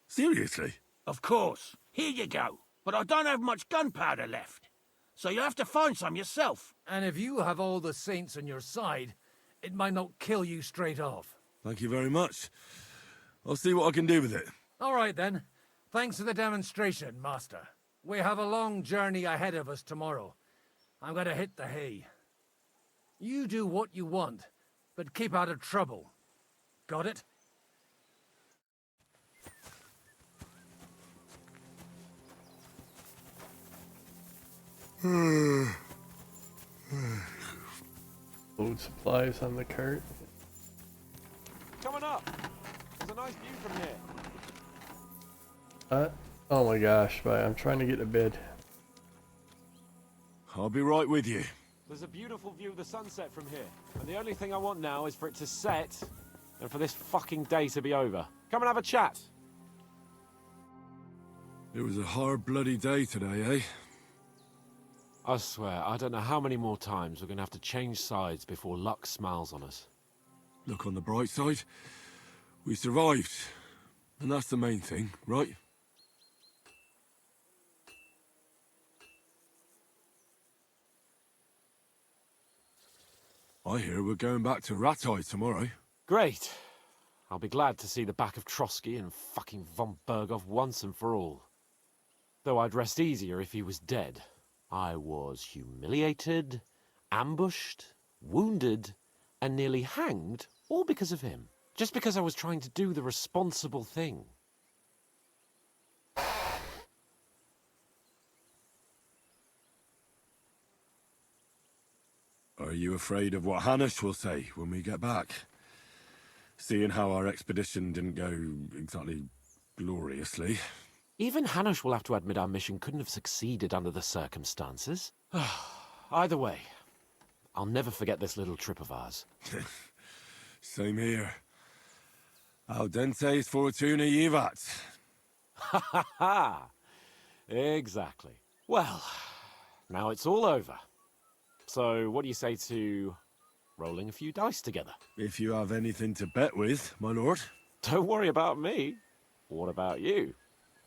Seriously? Of course. Here you go. But I don't have much gunpowder left. So you'll have to find some yourself. And if you have all the saints on your side, it might not kill you straight off. Thank you very much. I'll see what I can do with it. All right then. Thanks for the demonstration, Master. We have a long journey ahead of us tomorrow. I'm gonna hit the hay. You do what you want, but keep out of trouble. Got it? Food supplies on the cart. Coming up. There's a nice view from here. Oh my gosh, but I'm trying to get to bed. I'll be right with you. There's a beautiful view of the sunset from here. And the only thing I want now is for it to set and for this fucking day to be over. Come and have a chat. It was a hard bloody day today, eh? I swear, I don't know how many more times we're going to have to change sides before luck smiles on us. Look on the bright side. We survived. And that's the main thing, right? I hear we're going back to Ratai tomorrow. Great. I'll be glad to see the back of Trotsky and fucking von Berghoff once and for all. Though I'd rest easier if he was dead. I was humiliated, ambushed, wounded, and nearly hanged, all because of him. Just because I was trying to do the responsible thing. Are you afraid of what Hanush will say when we get back? Seeing how our expedition didn't go exactly gloriously. Even Hanush will have to admit our mission couldn't have succeeded under the circumstances. Either way, I'll never forget this little trip of ours. Same here. Al dente's fortuna jivat. Ha ha ha! Exactly. Well, now it's all over. So what do you say to rolling a few dice together? If you have anything to bet with, my lord. Don't worry about me. What about you?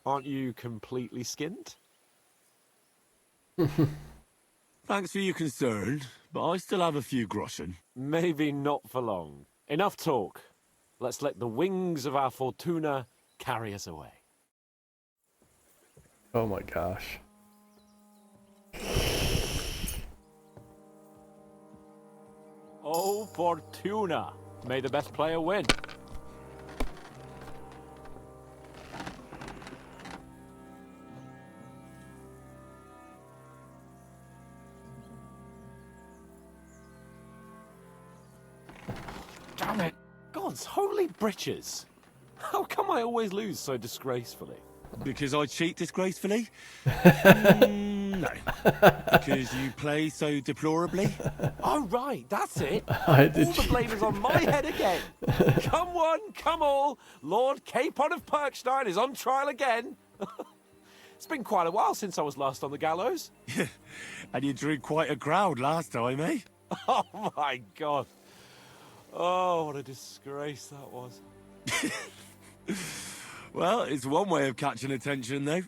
Aren't you completely skinned? Thanks for your concern, but I still have a few groschen. Maybe not for long. Enough talk. Let's let the wings of our fortuna carry us away. Oh my gosh. Oh, fortuna! May the best player win. Damn it! God's holy britches! How come I always lose so disgracefully? Because I cheat disgracefully? No. Because you play so deplorably? Oh, right, that's it. I All did the blame is on my head again. Come one, come all. Lord Capon of Perkstein is on trial again. It's been quite a while since I was last on the gallows. And you drew quite a crowd last time, eh? Oh, my God. Oh, what a disgrace that was. Well, it's one way of catching attention, though.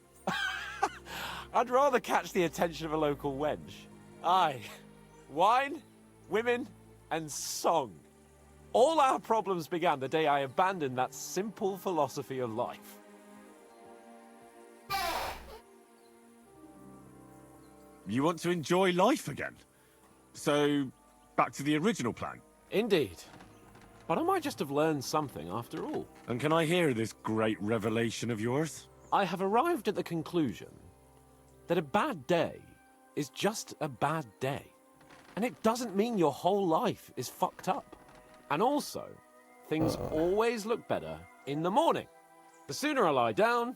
I'd rather catch the attention of a local wench. Aye. Wine, women, and song. All our problems began the day I abandoned that simple philosophy of life. You want to enjoy life again? So, back to the original plan? Indeed. But I might just have learned something after all. And can I hear this great revelation of yours? I have arrived at the conclusion that a bad day is just a bad day. And it doesn't mean your whole life is fucked up. And also, things always look better in the morning. The sooner I lie down,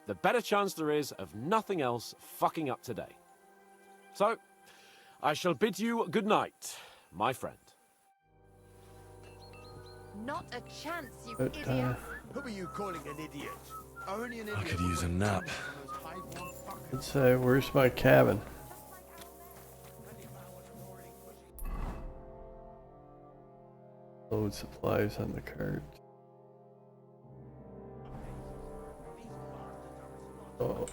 the better chance there is of nothing else fucking up today. So, I shall bid you good night, my friend. Not a chance, you But, idiot. Who are you calling an idiot? Only an I idiot. could use a nap. Let's say, where's my cabin? Load supplies on the cart. Oh.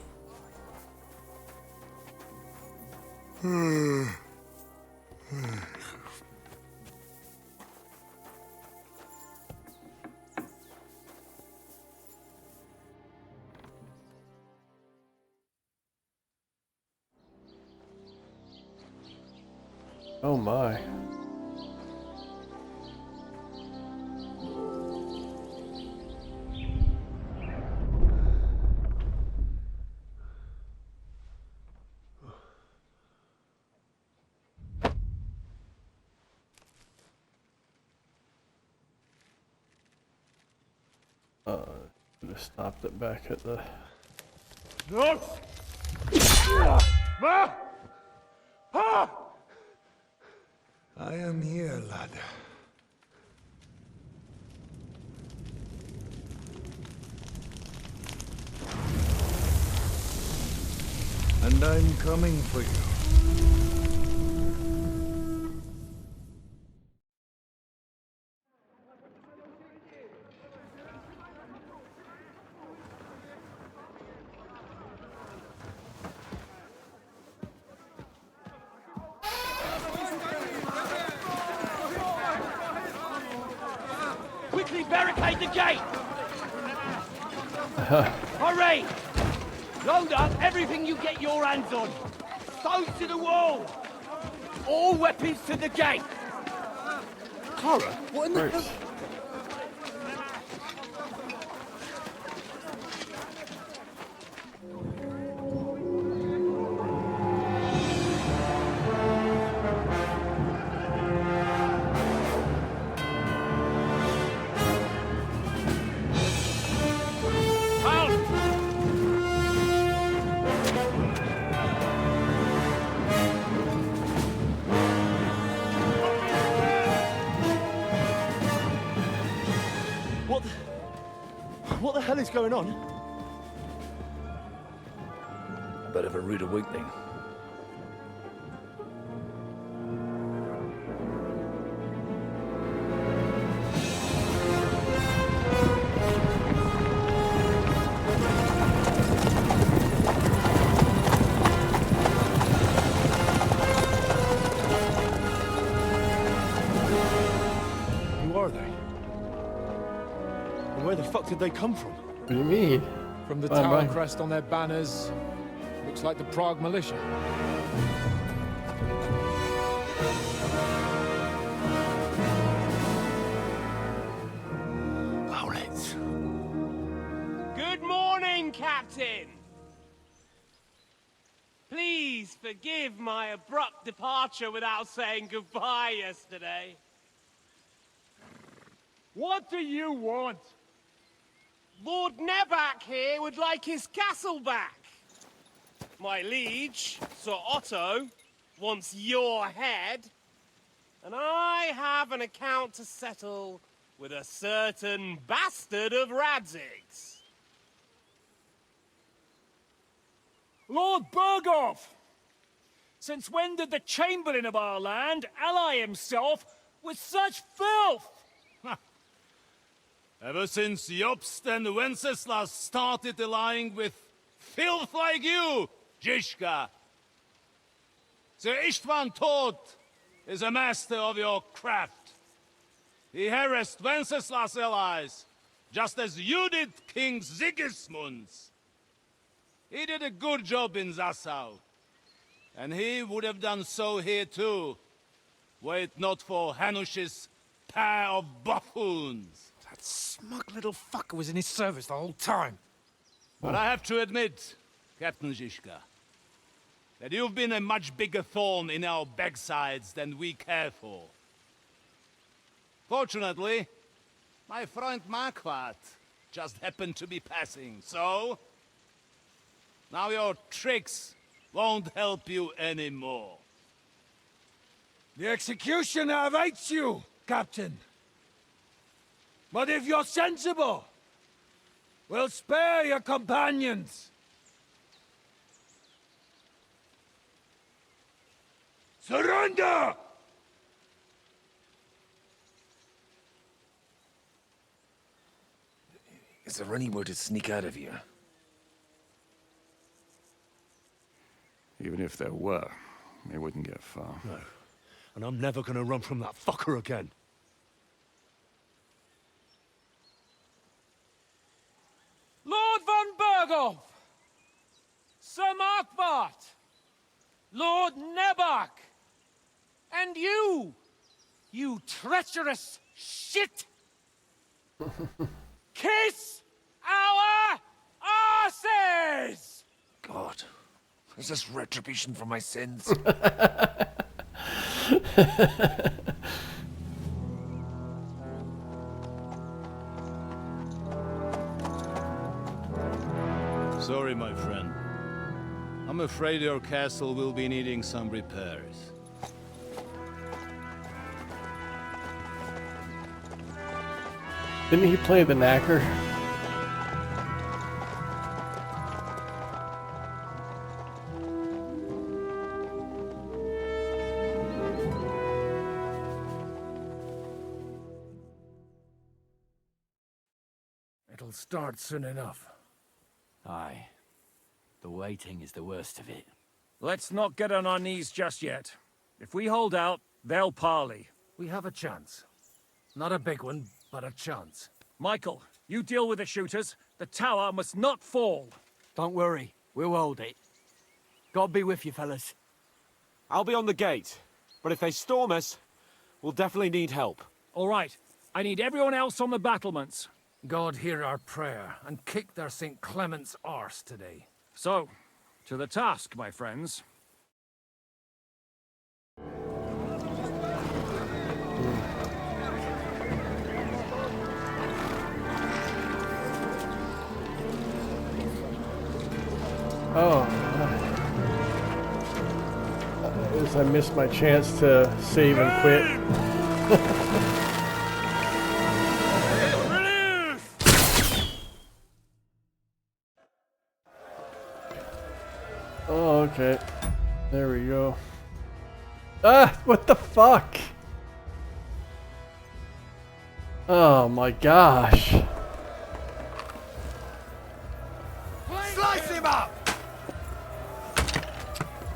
Oh my. Should have stopped it back at the... No! Ma! Ah! I am here, lad. And I'm coming for you. Quickly barricade the gate! Hurry! Load up everything you get your hands on. Stones to the wall! All weapons to the gate! Clara, what in the hell? hell is going on? A bit of a rude awakening. Who are they? And where the fuck did they come from? What do you mean? From the Bye, tower bye. crest on their banners, looks like the Prague militia. Owlets. Good morning, Captain! Please forgive my abrupt departure without saying goodbye yesterday. What do you want? Lord Nebak here would like his castle back. My liege, Sir Otto, wants your head. And I have an account to settle with a certain bastard of Radzig's. Lord Berghoff! Since when did the Chamberlain of our land ally himself with such filth? Ever since Jobst and Wenceslas started allying with filth like you, Zizka. Sir Istvan Tod is a master of your craft. He harassed Wenceslas' allies, just as you did King Sigismund's. He did a good job in Zassau, and he would have done so here too, were it not for Hanush's pair of buffoons. That smug little fucker was in his service the whole time. But I have to admit, Captain Zizka, that you've been a much bigger thorn in our backsides than we care for. Fortunately, my friend Marquardt just happened to be passing, so... now your tricks won't help you anymore. The executioner awaits you, Captain. But if you're sensible, we'll spare your companions. Surrender! Is there anywhere to sneak out of here? Even if there were, they wouldn't get far. No. And I'm never gonna run from that fucker again. Lord von Berghoff! Sir Markwart! Lord Nebak! And you! You treacherous shit! Kiss our asses! God, is this retribution for my sins? Sorry, my friend. I'm afraid your castle will be needing some repairs. Didn't he play the knacker? It'll start soon enough. Aye. The waiting is the worst of it. Let's not get on our knees just yet. If we hold out, they'll parley. We have a chance. Not a big one, but a chance. Michael, you deal with the shooters. The tower must not fall. Don't worry, we'll hold it. God be with you, fellas. I'll be on the gate, but if they storm us, we'll definitely need help. All right. I need everyone else on the battlements. God hear our prayer and kick their St. Clement's arse today. So, to the task, my friends. Oh, I missed my chance to save and quit. Oh, okay. There we go. Ah, what the fuck? Oh my gosh. Slice him up!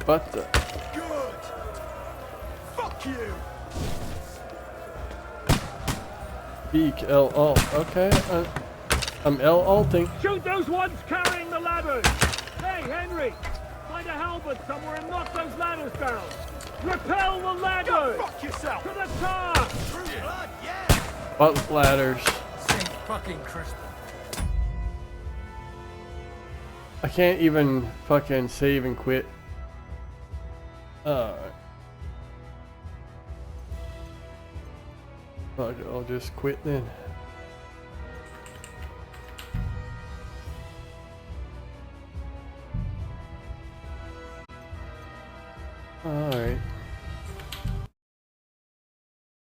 What the? Good! Fuck you! Beak L alt. Okay. I'm L alting. Shoot those ones carrying the ladders! Hey, Henry! Find a halberd somewhere and knock those ladders down! Repel the ladders! Go fuck yourself! To the top! True blood, yeah! What ladders? St. fucking Crispin. I can't even fucking save and quit. Alright. I'll just quit then. Alright.